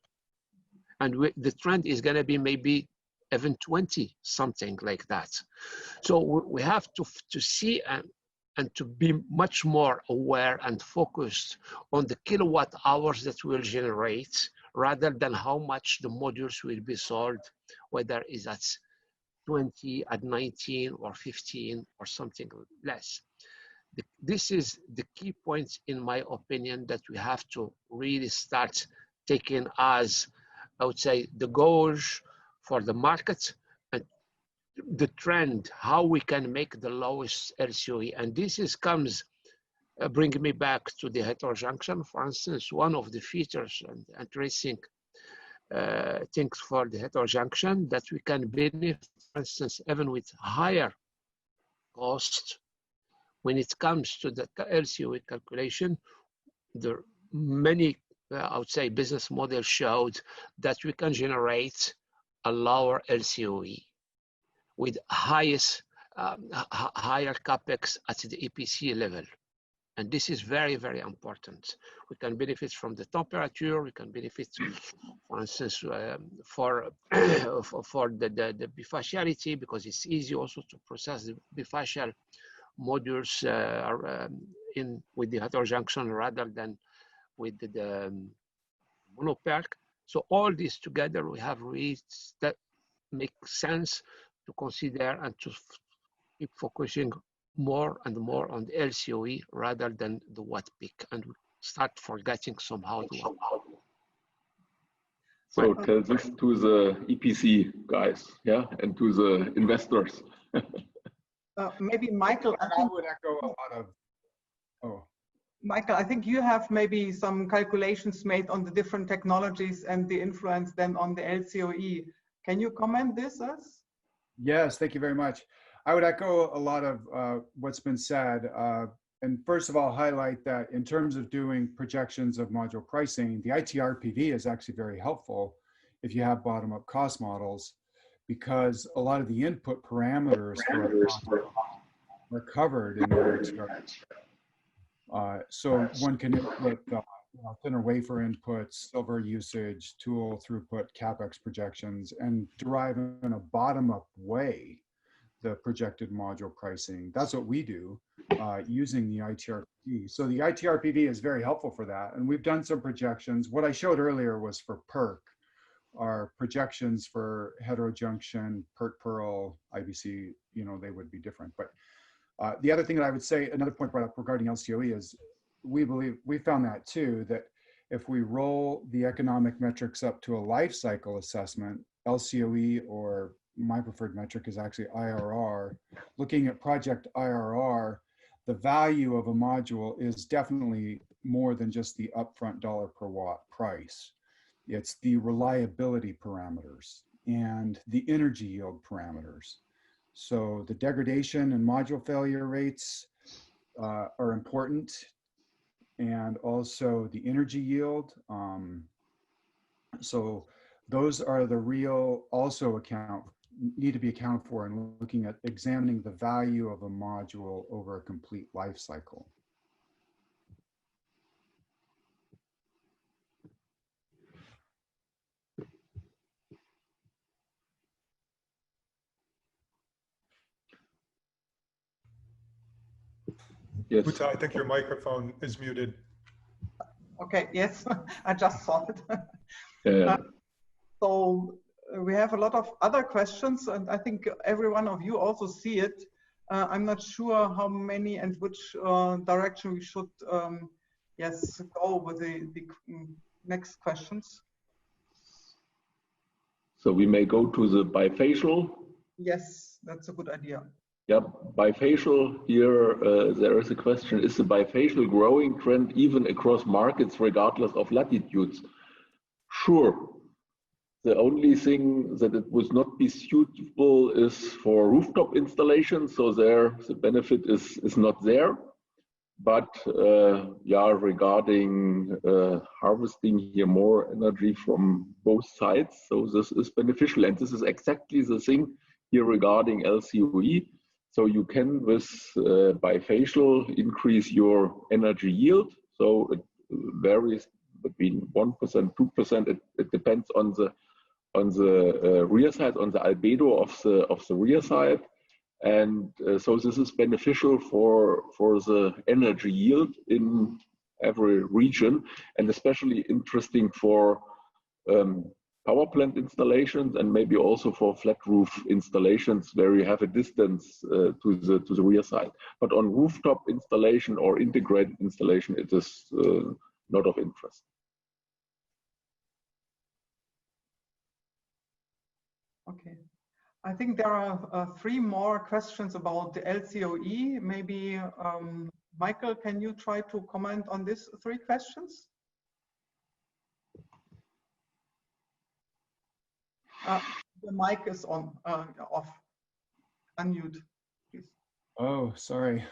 And the trend is going to be maybe even 20, something like that. So we have to see and to be much more aware and focused on the kilowatt hours that will generate rather than how much the modules will be sold, whether it's at 20, at 19 or 15 or something less. This is the key points, in my opinion, that we have to really start taking as, I would say, the goals for the market and the trend, how we can make the lowest LCOE. And this comes bring me back to the heterojunction. For instance, one of the features and interesting things for the heterojunction that we can benefit, for instance, even with higher cost, when it comes to the LCOE calculation, the many, I would say, business models showed that we can generate a lower LCOE with higher capex at the EPC level. And this is very, very important. We can benefit from the temperature. We can benefit, for instance, for the bifaciality, because it's easy also to process the bifacial modules with the heterojunction rather than with the monoPERC. So all this together, we have reached that make sense to consider and to keep focusing more and more on the LCOE rather than the watt peak, and we start forgetting somehow the watt. So tell this to the EPC guys, yeah, and to the investors. Maybe Michael, I would echo a lot of, oh. Michael, I think you have maybe some calculations made on the different technologies and the influence then on the LCOE. Can you comment this us? Yes, thank you very much. I would echo a lot of what's been said. And first of all, highlight that in terms of doing projections of module pricing, the ITRPV is actually very helpful if you have bottom-up cost models, because a lot of the input parameters are covered in the ITRPV. So one can input thinner wafer inputs, silver usage, tool throughput, CapEx projections, and derive in a bottom-up way the projected module pricing. That's what we do using the ITRPV. So the ITRPV is very helpful for that. And we've done some projections. What I showed earlier was for PERC. Our projections for heterojunction, PERC-Pearl, IBC, you know, they would be different. But the other thing that I would say, another point brought up regarding LCOE is we found that too, that if we roll the economic metrics up to a life cycle assessment, LCOE, or my preferred metric is actually IRR. Looking at project IRR, the value of a module is definitely more than just the upfront dollar per watt price. It's the reliability parameters and the energy yield parameters. So the degradation and module failure rates are important, and also the energy yield. So those are the real also need to be accounted for in looking at examining the value of a module over a complete life cycle. Yes. Uta, I think your microphone is muted. Okay, yes, I just saw it. So we have a lot of other questions, and I think every one of you also see it. I'm not sure how many and which direction we should, yes, go with the next questions. So we may go to the bifacial. Yes, that's a good idea. Yep, bifacial here, there is a question, is the bifacial growing trend even across markets regardless of latitudes? Sure. The only thing that it would not be suitable is for rooftop installation, so there the benefit is not there. But yeah, regarding harvesting here more energy from both sides, so this is beneficial, and this is exactly the thing here regarding LCOE. So you can, with bifacial, increase your energy yield. So it varies between 1%, 2%. It depends on the rear side, on the albedo of the rear side, and so this is beneficial for the energy yield in every region, and especially interesting for power plant installations and maybe also for flat roof installations where you have a distance to the rear side. But on rooftop installation or integrated installation, it is not of interest. Okay. I think there are 3 more questions about the LCOE. Maybe Michael, can you try to comment on these 3 questions? The mic is on, off. Unmute, please. Oh, sorry.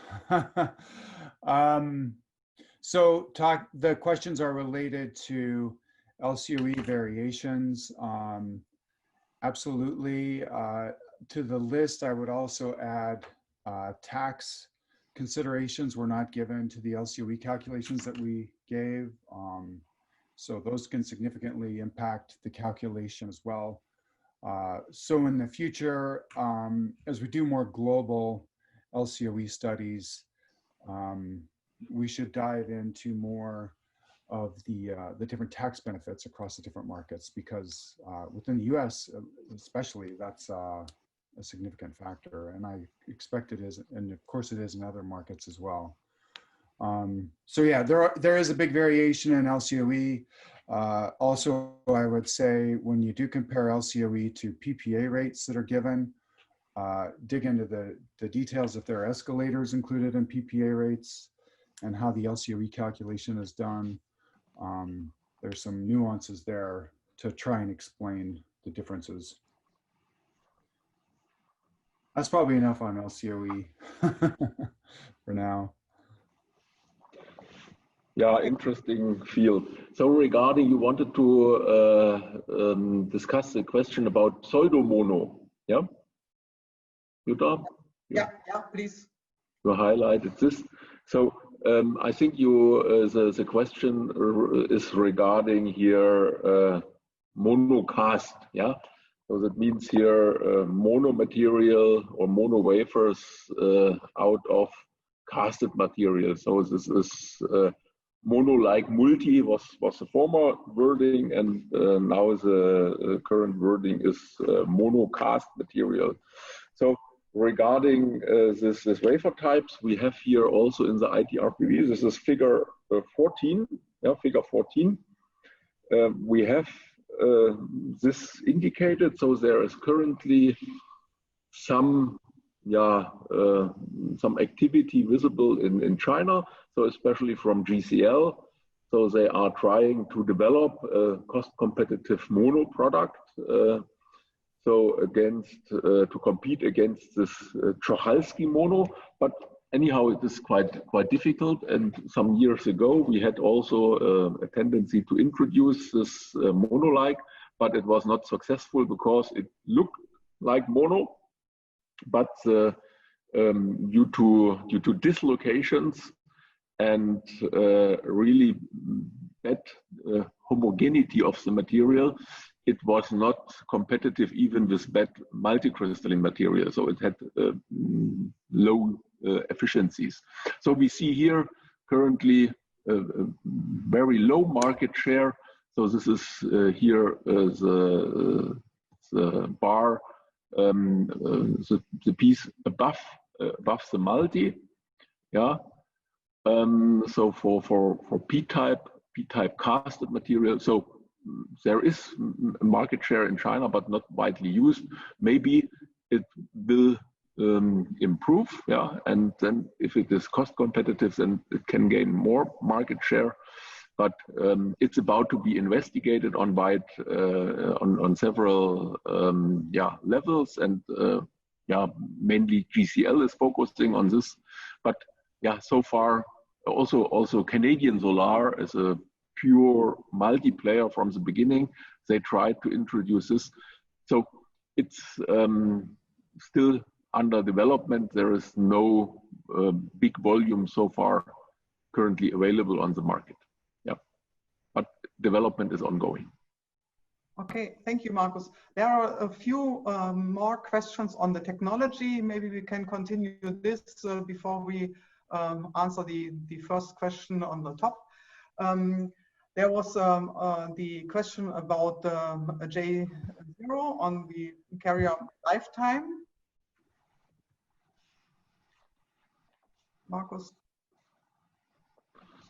The questions are related to LCOE variations. Absolutely. To the list, I would also add tax considerations were not given to the LCOE calculations that we gave. So those can significantly impact the calculation as well. So in the future, as we do more global LCOE studies, we should dive into more of the different tax benefits across the different markets, because within the US especially, that's a significant factor, and I expect it is, and of course it is in other markets as well. So yeah, there is a big variation in LCOE. Also, I would say when you do compare LCOE to PPA rates that are given, dig into the details if there are escalators included in PPA rates and how the LCOE calculation is done. There's some nuances there to try and explain the differences. That's probably enough on LCOE for now. Yeah, interesting field. So regarding, you wanted to discuss the question about pseudo-mono, yeah? Jutta? Yeah, please. You highlighted this. So I think the question is regarding here monocast, yeah? So that means here mono material or mono wafers out of casted material. So this is mono like multi was the former wording, and now the current wording is monocast material. So regarding this wafer types, we have here also in the ITRPV, this is figure 14, yeah, figure 14. We have this indicated, so there is currently some activity visible in China, so especially from GCL. So they are trying to develop a cost-competitive mono product. So to compete against this Czochalski mono, but anyhow, it is quite difficult. And some years ago, we had also a tendency to introduce this mono-like, but it was not successful because it looked like mono, but due to dislocations and really bad homogeneity of the material, it was not competitive even with bad multicrystalline material. So it had low efficiencies. So we see here currently a very low market share. So this is here the bar, the piece above the multi, yeah. So for P-type casted material, so there is a market share in China, but not widely used. Maybe it will improve, yeah, and then if it is cost competitive, then it can gain more market share. But it's about to be investigated on several levels, and mainly GCL is focusing on this. But yeah, so far also Canadian Solar is a pure multiplayer from the beginning. They tried to introduce this, so it's still under development. There is no big volume so far currently available on the market. Yeah. development is ongoing. Okay, thank you, Markus. There are a few more questions on the technology. Maybe we can continue this before we answer the first question on the top. There was the question about J0 on the carrier lifetime. Markus?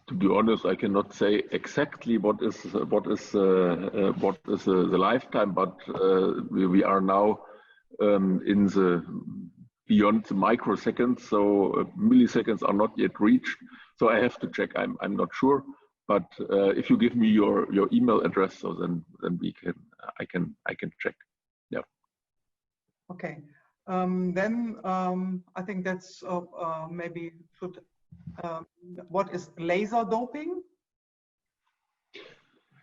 To be honest, I cannot say exactly what is the lifetime, but we are now in the beyond the microseconds, so milliseconds are not yet reached. So I have to check. I'm not sure, but if you give me your email address, so then I can check. Yeah. Okay. Then I think that's maybe should. What is laser doping?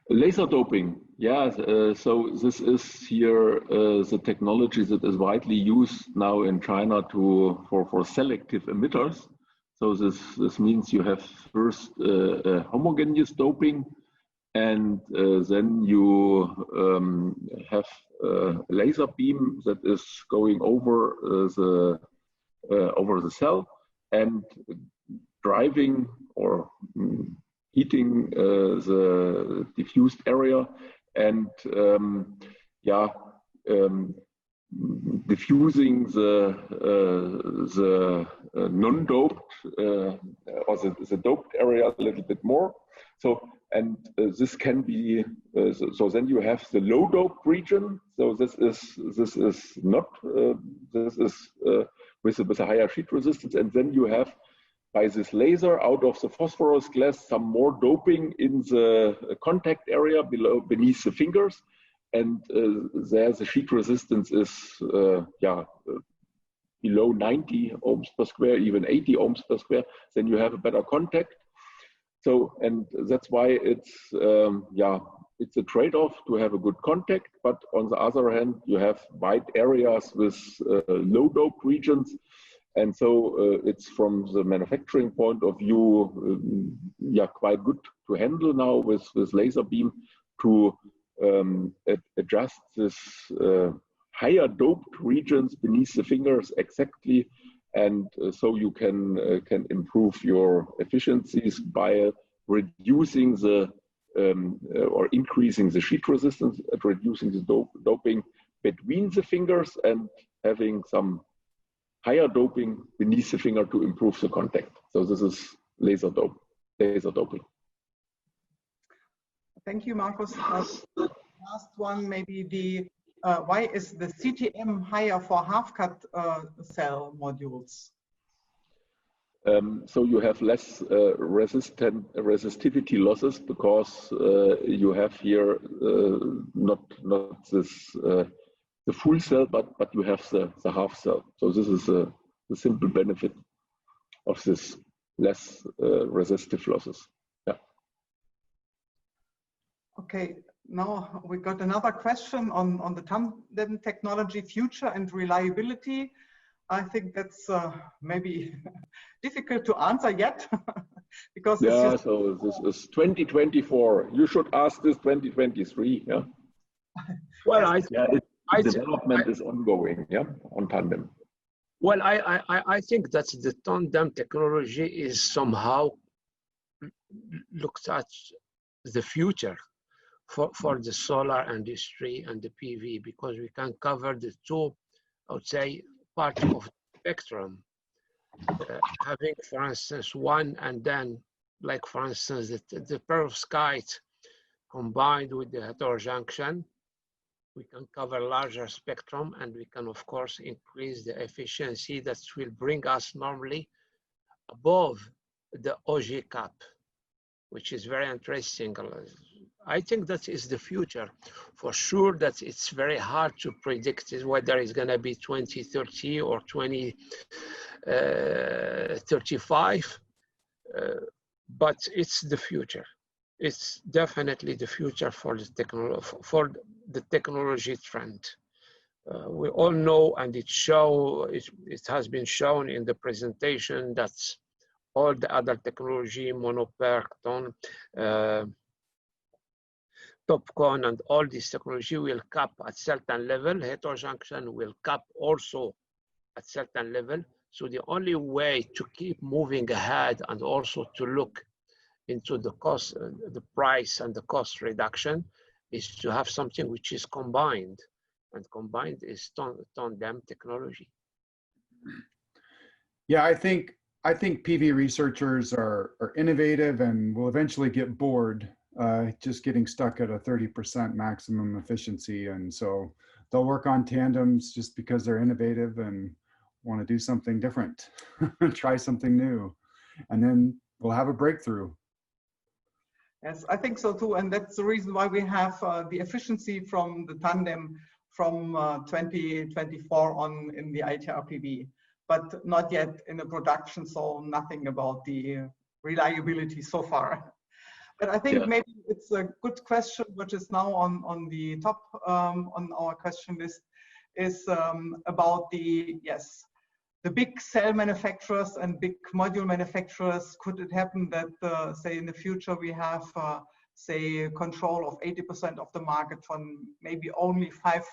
Laser doping, yeah. So this is here the technology that is widely used now in China for selective emitters. So this means you have first homogeneous doping, and then you have a laser beam that is going over the cell and driving or heating the diffused area and diffusing the non-doped or the doped area a little bit more. So and this can be so then you have the low doped region. So this is not this is with a higher sheet resistance, and then you have by this laser out of the phosphorus glass some more doping in the contact area beneath the fingers, and there the sheet resistance is below 90 ohms per square, even 80 ohms per square. Then you have a better contact. So, and that's why it's it's a trade-off to have a good contact, but on the other hand you have wide areas with low dope regions. And so it's from the manufacturing point of view, quite good to handle now with laser beam to adjust this higher doped regions beneath the fingers exactly, and so you can improve your efficiencies by reducing the or increasing the sheet resistance, and reducing the doping between the fingers, and having some higher doping beneath the finger to improve the contact. So this is laser doping. Thank you, Markus. Last one, maybe the why is the CTM higher for half-cut cell modules? So you have less resistivity losses because you have here not this the full cell, but you have the half cell. So this is the simple benefit of this less resistive losses. Yeah. Okay, now we got another question on the tandem technology, future and reliability. I think that's maybe difficult to answer yet because so this is 2024. You should ask this 2023. Yeah. Well, development is ongoing, on tandem. Well, I think that the tandem technology is somehow looked at the future for the solar industry and the PV, because we can cover the two, I would say, parts of the spectrum. Having, for instance, one, and then, like for instance, the perovskite combined with the heterojunction, we can cover larger spectrum, and we can, of course, increase the efficiency that will bring us normally above the OG cap, which is very interesting. I think that is the future. For sure that it's very hard to predict whether it's going to be 2030 or 2035, but it's the future. It's definitely the future for the technology trend. We all know, and it has been shown in the presentation, that all the other technology, monoPERC, TOPCon and all this technology will cap at certain level. Heterojunction will cap also at certain level. So the only way to keep moving ahead and also to look into the cost, the price and the cost reduction is to have something which is combined, and combined is tandem technology. Yeah, I think PV researchers are innovative and will eventually get bored just getting stuck at a 30% maximum efficiency. And so they'll work on tandems just because they're innovative and want to do something different, try something new, and then we'll have a breakthrough. Yes, I think so too. And that's the reason why we have the efficiency from the tandem from 2024 on in the ITRPV, but not yet in the production. So nothing about the reliability so far. But I think maybe it's a good question, which is now on the top on our question list, is about the big cell manufacturers and big module manufacturers. Could it happen that, say, in the future we have, say, control of 80% of the market from maybe only 5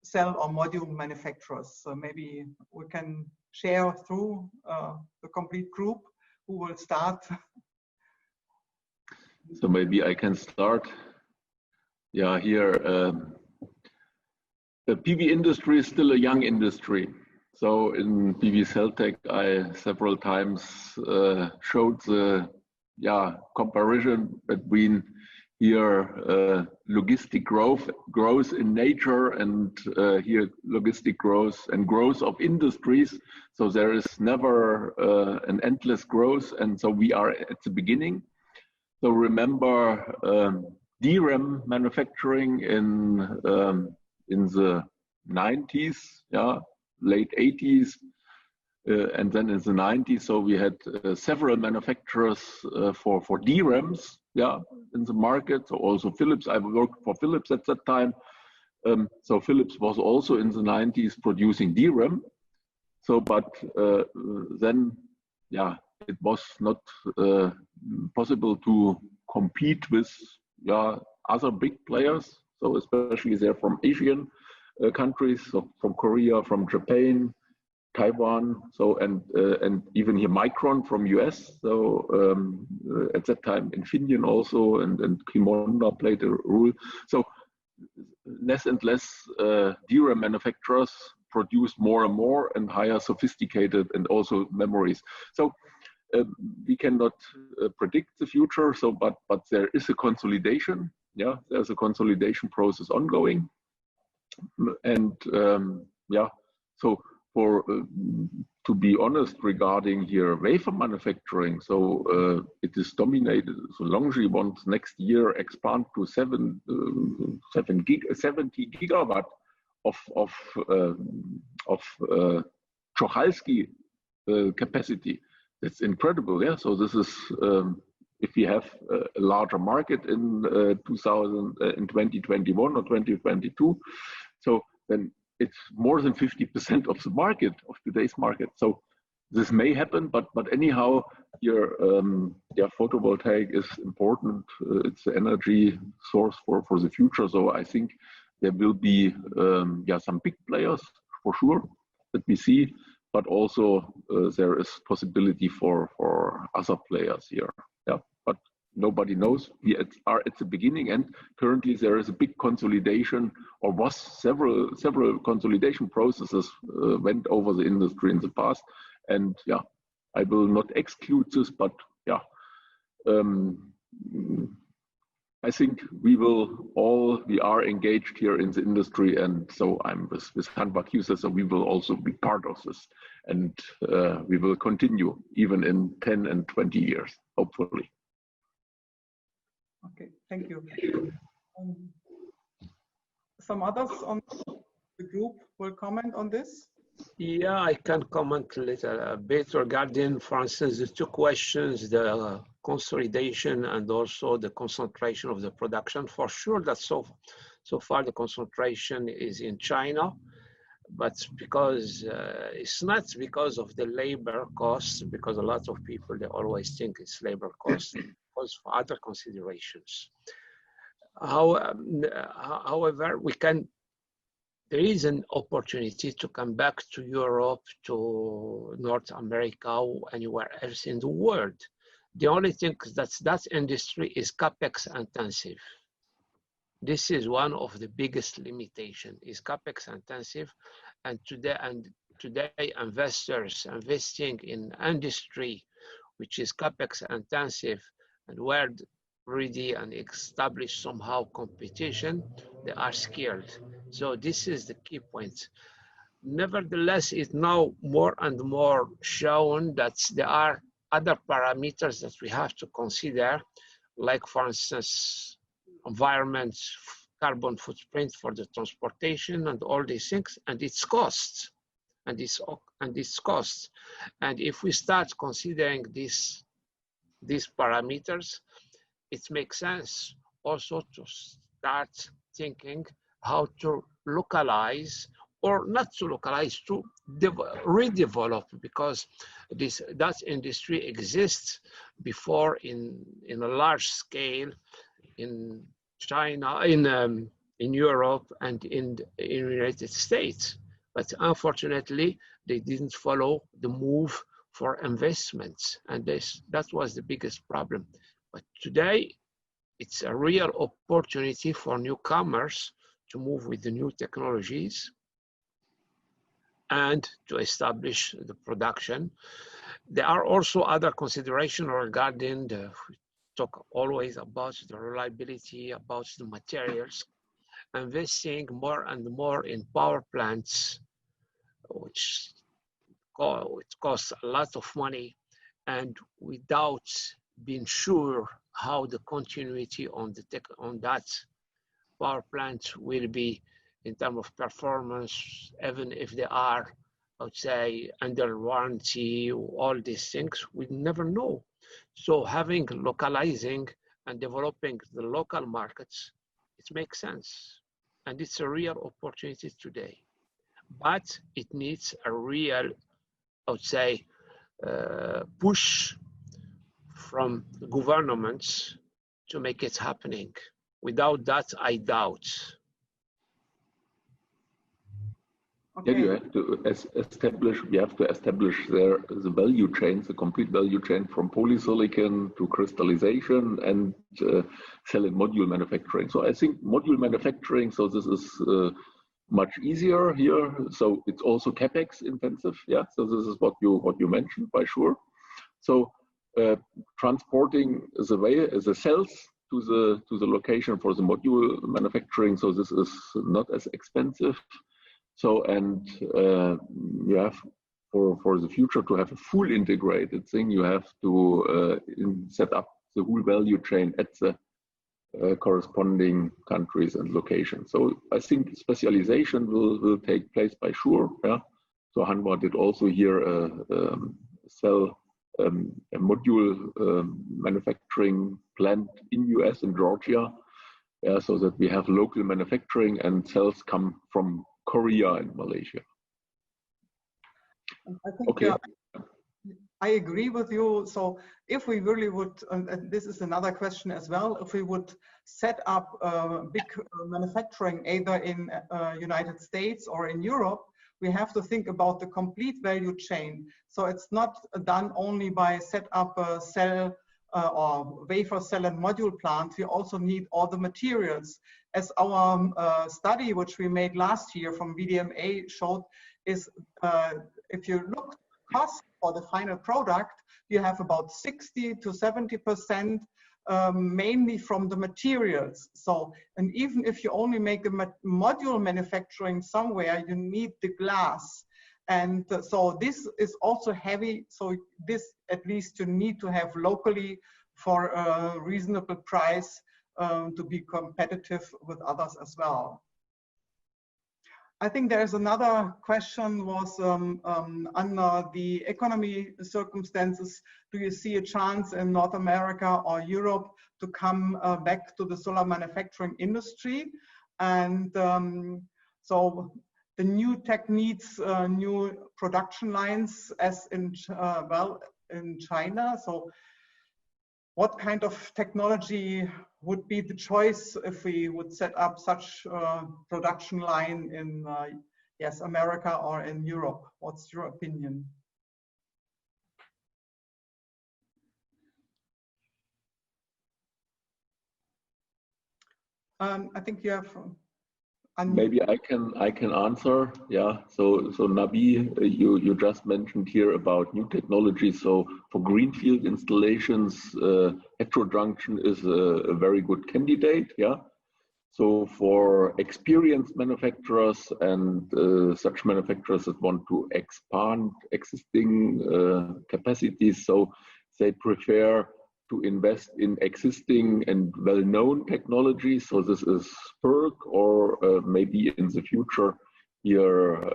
cell or module manufacturers? So maybe we can share through the complete group who will start. So maybe I can start. Yeah, here, the PV industry is still a young industry. So in PV Cell Tech, I several times showed the comparison between here logistic growth in nature, and here logistic growth and growth of industries. So there is never an endless growth, and so we are at the beginning. So remember DRAM manufacturing in the 90s, late 80s, and then in the 90s. So we had several manufacturers for DRAMs, in the market. So also Philips. I worked for Philips at that time. So Philips was also in the 90s producing DRAM. So, but then, it was not possible to compete with other big players. So especially they're from Asian countries, so from Korea, from Japan, Taiwan, so and even here Micron from US. So at that time Infineon also and Qimonda played a role. So less and less DRAM manufacturers produce more and more and higher sophisticated and also memories. So we cannot predict the future. So but there is a consolidation. There's a consolidation process ongoing. And so for to be honest regarding here wafer manufacturing, so it is dominated. So LONGi wants next year expand to 70 gigawatt of Tucholsky capacity. That's incredible, So this is if we have a larger market in 2021 or 2022. So then it's more than 50% of the market, of today's market. So this may happen, but anyhow, your photovoltaic is important. It's the energy source for the future. So I think there will be some big players for sure that we see, but also there is possibility for other players here. But nobody knows. We are at the beginning, and currently there is a big consolidation, or was several consolidation processes went over the industry in the past. And I will not exclude this, but I think we are engaged here in the industry, and so I'm with Hanwha users, so we will also be part of this, and we will continue even in 10 and 20 years, hopefully. Okay, thank you. Some others on the group will comment on this? Yeah, I can comment a little bit regarding, for instance, the two questions, the consolidation and also the concentration of the production. For sure that so far the concentration is in China, but because it's not because of the labor costs, because a lot of people, they always think it's labor costs, because for other considerations. However, there is an opportunity to come back to Europe, to North America, or anywhere else in the world. The only thing that industry is capex intensive. This is one of the biggest limitations, is capex intensive, and today investors investing in industry which is capex intensive and where already and established somehow competition, they are scared. So this is the key point. Nevertheless, it's now more and more shown that there are other parameters that we have to consider, like for instance, environment, carbon footprint for the transportation and all these things, and its costs, and its costs. And if we start considering these parameters, it makes sense also to start thinking how to localize, or not to localize, to redevelop, because that industry exists before in a large scale in China, in Europe, and in the United States. But unfortunately, they didn't follow the move for investments, and that was the biggest problem. But today, it's a real opportunity for newcomers to move with the new technologies and to establish the production. There are also other considerations regarding we talk always about the reliability, about the materials, investing more and more in power plants, which costs a lot of money, and without being sure how the continuity on that power plant will be in terms of performance, even if they are, I would say, under warranty, all these things, we never know. So localizing and developing the local markets, it makes sense. And it's a real opportunity today. But it needs a real, I would say, push from the governments to make it happening. Without that, I doubt. Okay. Yeah, you have to establish the value chains, the complete value chain from polysilicon to crystallization and cell and module manufacturing. So I think module manufacturing, so this is much easier here. So it's also capex intensive. Yeah. So this is what you mentioned, by sure. So transporting the cells to the location for the module manufacturing. So this is not as expensive. So, and you have for the future to have a full integrated thing, you have to set up the whole value chain at the corresponding countries and locations. So I think specialization will take place by sure. Yeah. So Hanwha did also here a module manufacturing plant in US in Georgia, so that we have local manufacturing and cells come from Korea and Malaysia. I think I agree with you. So if we really would, and this is another question as well, if we would set up big manufacturing either in United States or in Europe, we have to think about the complete value chain. So it's not done only by set up a cell or wafer cell and module plant. We also need all the materials. As our study, which we made last year from VDMA showed, is if you look cost for the final product, you have about 60 to 70% mainly from the materials. So, and even if you only make a module manufacturing somewhere, you need the glass. And so this is also heavy. So this at least you need to have locally for a reasonable price to be competitive with others as well. I think there's another question was under the economy circumstances, do you see a chance in North America or Europe to come back to the solar manufacturing industry? And so the new techniques, new production lines as in, well, in China. So what kind of technology would be the choice if we would set up such a production line in yes, America or in Europe? What's your opinion? I think you have. Maybe I can answer. Yeah. So Nabi, you just mentioned here about new technology. So for greenfield installations, heterojunction is a very good candidate. Yeah. So for experienced manufacturers and such manufacturers that want to expand existing capacities, so they prefer to invest in existing and well-known technologies. So this is PERC, or maybe in the future here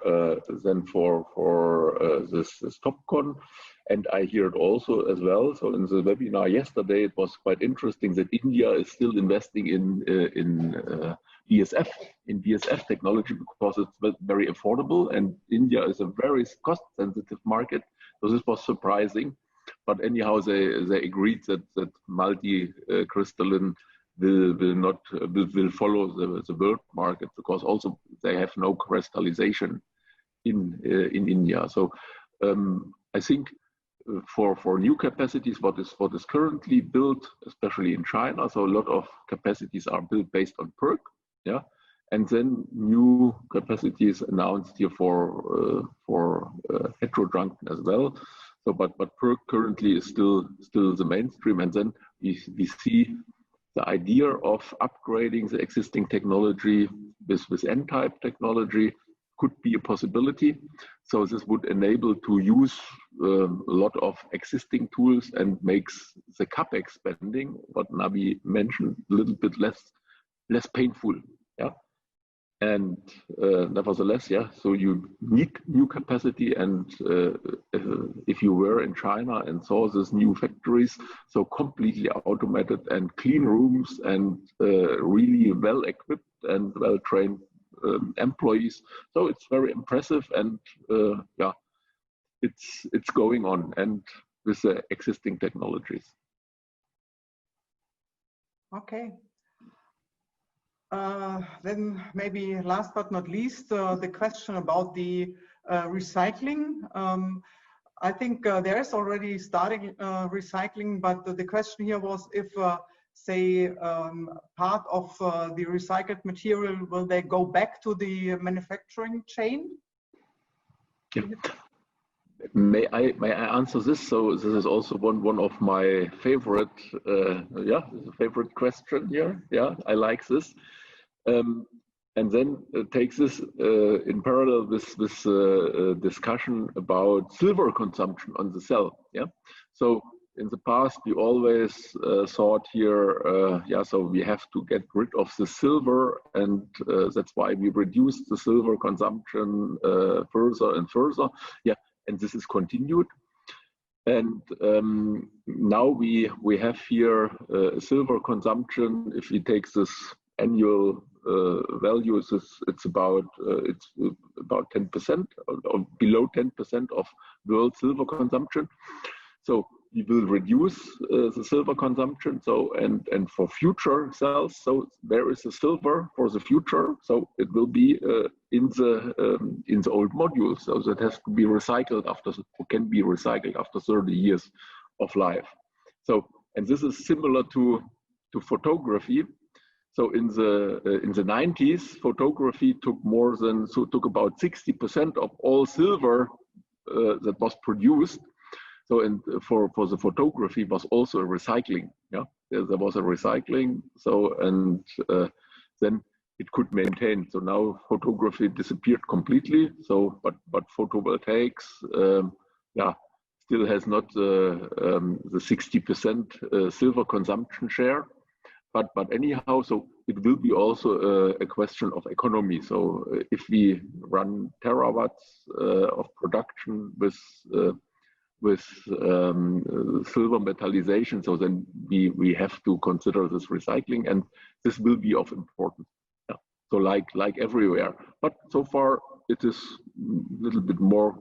then for this TOPCon. And I hear it also as well. So in the webinar yesterday, it was quite interesting that India is still investing in BSF technology because it's very affordable, and India is a very cost-sensitive market. So this was surprising. But anyhow, they agreed that multi-crystalline will follow the world market, because also they have no crystallization in India. So I think for new capacities, what is currently built, especially in China, so a lot of capacities are built based on PERC, yeah, and then new capacities announced here for heterojunction as well. So, but PERC currently is still the mainstream, and then we see the idea of upgrading the existing technology with N-type technology could be a possibility. So this would enable to use a lot of existing tools and makes the CapEx spending, what Nabi mentioned, a little bit less painful. Yeah. And nevertheless, yeah, so you need new capacity, and if you were in China and saw these new factories, so completely automated and clean rooms and really well equipped and well trained employees, so it's very impressive, and yeah, it's going on, and with the existing technologies. Okay. Then maybe last but not least, the question about the recycling. I think there is already starting recycling, but the question here was if, say, part of the recycled material, will they go back to the manufacturing chain? Yeah. May I answer this? So this is also one of my favorite, favorite question here. Yeah, I like this. And then takes this in parallel with this discussion about silver consumption on the cell. Yeah. So in the past, we always thought here, so we have to get rid of the silver, and that's why we reduce the silver consumption further and further. Yeah. And this is continued, and now we have here silver consumption. If we take this annual values, it's about 10% or below 10% of world silver consumption. So we will reduce the silver consumption. So and for future cells, so there is a silver for the future. So it will be in the old modules. So that has to be recycled can be recycled after 30 years of life. So, and this is similar to photography. So in the 90s, photography took about 60% of all silver that was produced. So, and for the photography was also a recycling. Yeah, there was a recycling. So, and then it could maintain. So now photography disappeared completely. So, but photovoltaics, still has not the 60% silver consumption share. But anyhow, so it will be also a question of economy. So if we run terawatts of production with silver metallization, so then we have to consider this recycling, and this will be of importance. Yeah. So like everywhere, but so far it is a little bit more.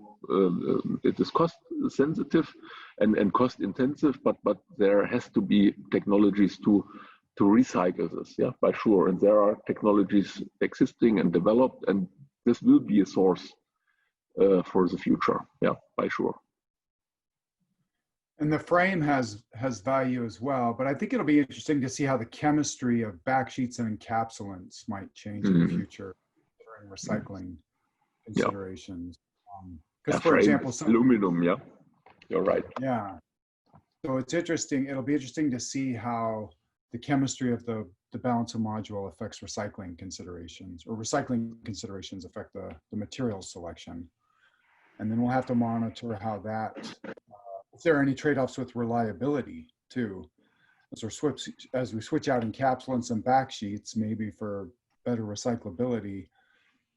It is cost sensitive, and cost intensive, but there has to be technologies to recycle this, yeah, by sure. And there are technologies existing and developed, and this will be a source for the future, yeah, by sure. And the frame has value as well, but I think it'll be interesting to see how the chemistry of backsheets and encapsulants might change in the future during recycling considerations. Because, for example, aluminum, yeah, you're right. Yeah, so it's interesting. It'll be interesting to see how the chemistry of the balance of module affects recycling considerations, or recycling considerations affect the material selection. And then we'll have to monitor how that, if there are any trade-offs with reliability too. As we switch out encapsulants and backsheets, maybe for better recyclability,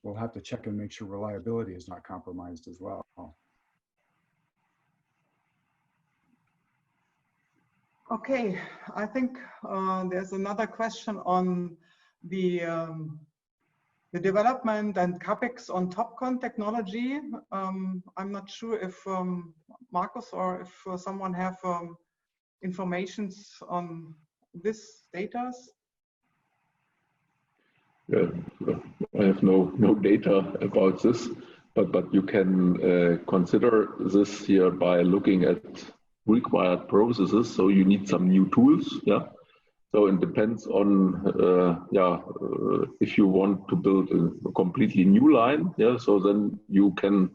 we'll have to check and make sure reliability is not compromised as well. Okay, I think there's another question on the development and CapEx on TOPCon technology. I'm not sure if Markus or if someone have informations on this data. Yeah, I have no data about this, but you can consider this here by looking at required processes. So you need some new tools, yeah. So it depends on if you want to build a completely new line, yeah. So then you can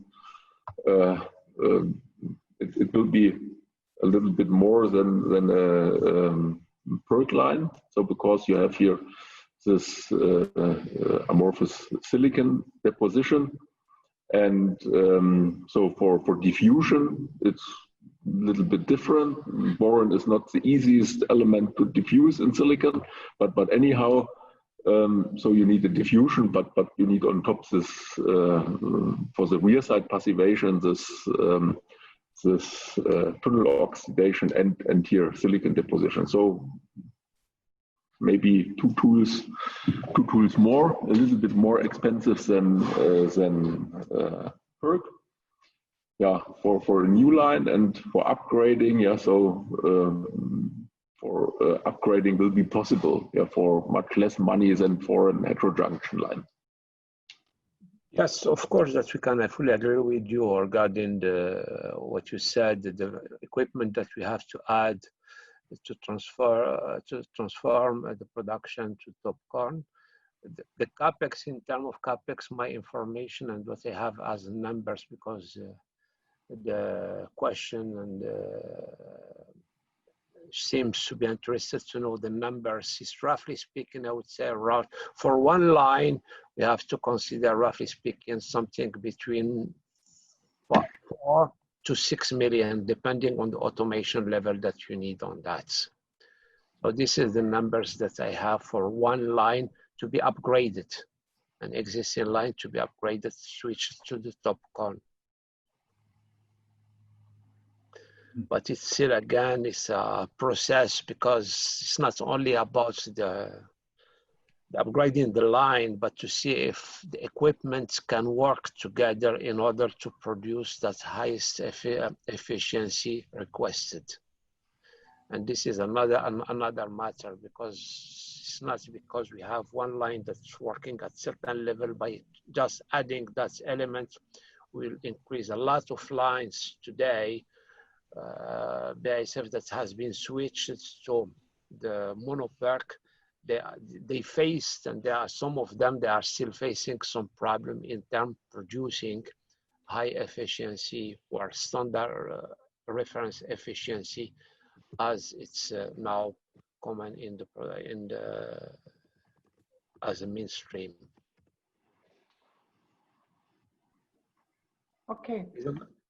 it will be a little bit more than a PERC line. So because you have here this amorphous silicon deposition, and so for diffusion it's a little bit different. Boron is not the easiest element to diffuse in silicon, but anyhow, so you need a diffusion, but you need on top this for the rear side passivation, this tunnel oxidation and here silicon deposition. So maybe two tools more, a little bit more expensive than PERC. Yeah, for a new line and for upgrading, yeah, so for upgrading will be possible, yeah, for much less money than for an heterojunction line. Yes, of course, that we can fully agree with you regarding what you said, the equipment that we have to add to transform the production to TOPCon. The capex, in terms of capex, my information and what I have as numbers, because the question and seems to be interested to know the numbers. Is roughly speaking, I would say around, for one line, we have to consider roughly speaking something between 4 to 6 million, depending on the automation level that you need on that. So this is the numbers that I have for one line to be upgraded, an existing line to be upgraded, switched to the TOPCon. But it's still, again, it's a process, because it's not only about the upgrading the line, but to see if the equipment can work together in order to produce that highest efficiency requested. And this is another matter, because it's not because we have one line that's working at certain level, by just adding that element will increase a lot of lines today. BASF that has been switched to the mono-PERC, they faced, and there are some of them, they are still facing some problem in terms of producing high efficiency or standard reference efficiency, as it's now common in the as a mainstream. Okay.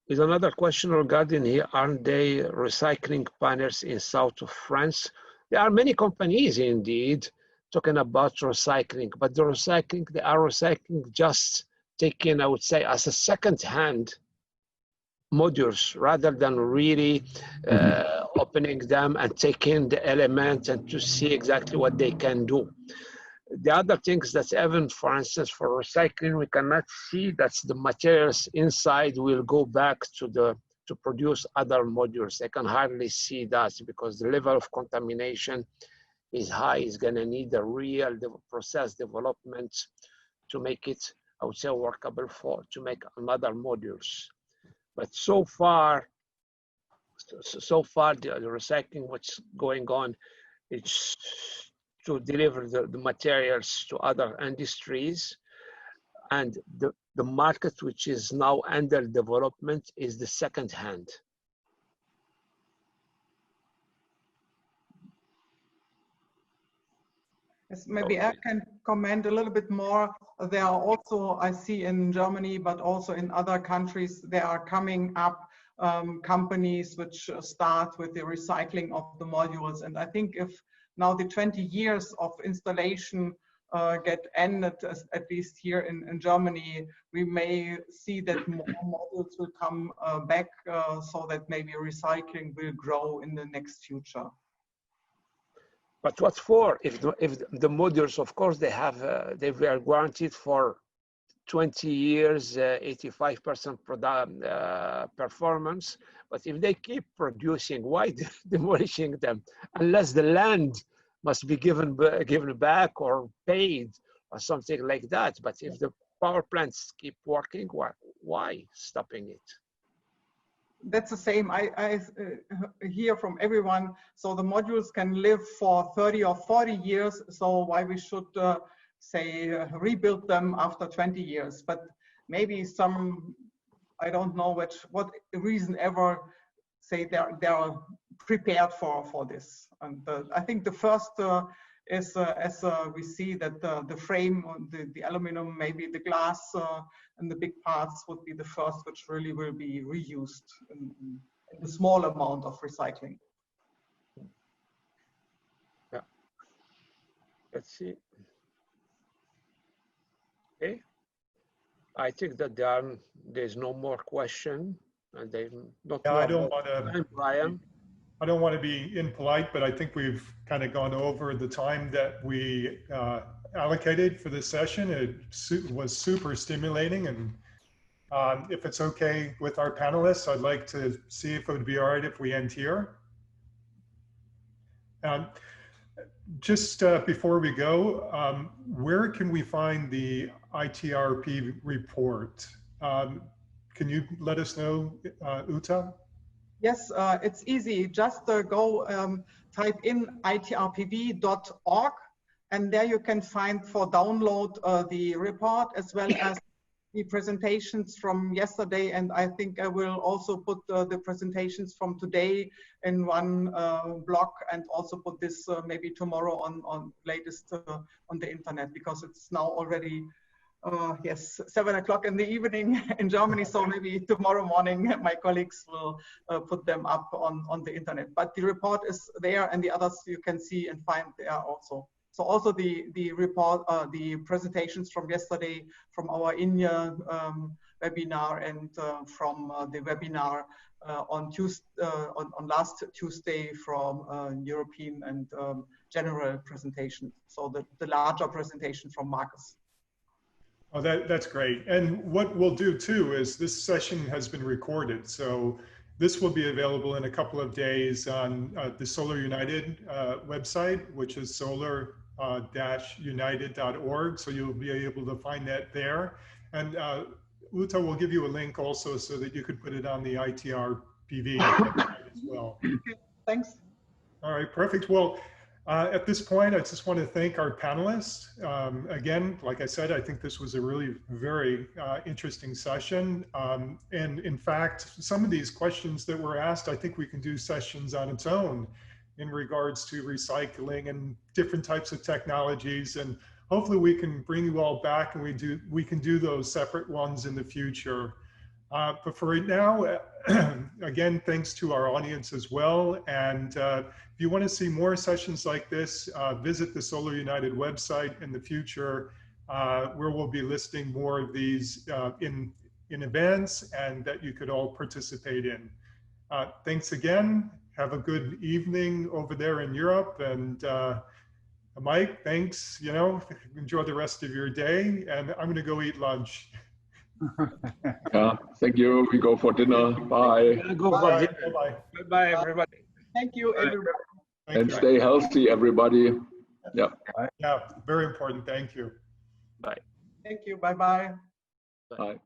Is another question regarding here, aren't they recycling panels in south of France? There are many companies indeed talking about recycling, but the recycling, they are recycling just taking, I would say, as a second-hand modules, rather than really opening them and taking the element and to see exactly what they can do. The other things that even, for instance, for recycling, we cannot see that the materials inside will go back to the to produce other modules. They can hardly see that because the level of contamination is high. It's going to need a real process development to make it, I would say, workable to make another modules. But so far the recycling what's going on is to deliver the materials to other industries, and the market which is now under development is the second hand. Yes, maybe I can comment a little bit more. There are also, I see in Germany, but also in other countries, there are coming up companies which start with the recycling of the modules. And I think if now the 20 years of installation get ended, at least here in Germany, we may see that more modules will come back so that maybe recycling will grow in the next future. But what for? If the modules, of course, they were guaranteed for 20 years, 85% performance. But if they keep producing, why demolishing them? Unless the land must be given back or paid or something like that. But if the power plants keep working, why stopping it? That's the same. I hear from everyone. So the modules can live for 30 or 40 years. So why we should say rebuild them after 20 years? But maybe some, I don't know what reason ever say they're prepared for this. And I think the first is as we see that the frame, the aluminum, maybe the glass and the big parts would be the first which really will be reused in a small amount of recycling. Yeah. Let's see. Okay. I think that there's no more question, and there's not. Yeah, I don't want to be impolite, but I think we've kind of gone over the time that we allocated for this session. It was super stimulating, and if it's okay with our panelists, I'd like to see if it would be all right if we end here. Just before we go, where can we find the ITRP report? Can you let us know, Uta? Yes, it's easy. Just go type in itrpv.org, and there you can find for download the report as well as the presentations from yesterday. And I think I will also put the presentations from today in one blog, and also put this maybe tomorrow on latest on the internet, because it's now already yes, 7 o'clock in the evening in Germany. So maybe tomorrow morning my colleagues will put them up on the internet. But the report is there, and the others you can see and find there also. So also the report, the presentations from yesterday from our India webinar, and from the webinar on last Tuesday from European and general presentation. So the larger presentation from Markus. Oh, that's great. And what we'll do too is this session has been recorded. So this will be available in a couple of days on the Solar United website, which is solar-united.org. So you'll be able to find that there. And Uta will give you a link also so that you could put it on the ITRPV website as well. Okay, thanks. All right, perfect. Well, at this point, I just want to thank our panelists. Again, like I said, I think this was a really very interesting session. And in fact, some of these questions that were asked, I think we can do sessions on its own in regards to recycling and different types of technologies. And hopefully we can bring you all back, and we can do those separate ones in the future. But for right now, again, thanks to our audience as well. And if you want to see more sessions like this, visit the Solar United website in the future, where we'll be listing more of these in events, and that you could all participate in. Thanks again. Have a good evening over there in Europe. And Mike, thanks. You know, enjoy the rest of your day. And I'm going to go eat lunch. Yeah, thank you. We go for dinner. Bye. Go for Bye. dinner. Bye-bye. Bye, everybody. Thank you, everybody. Thank And you. stay healthy, everybody. Yeah. Yeah, very important. Thank you. Bye. Thank you. Bye-bye. Bye.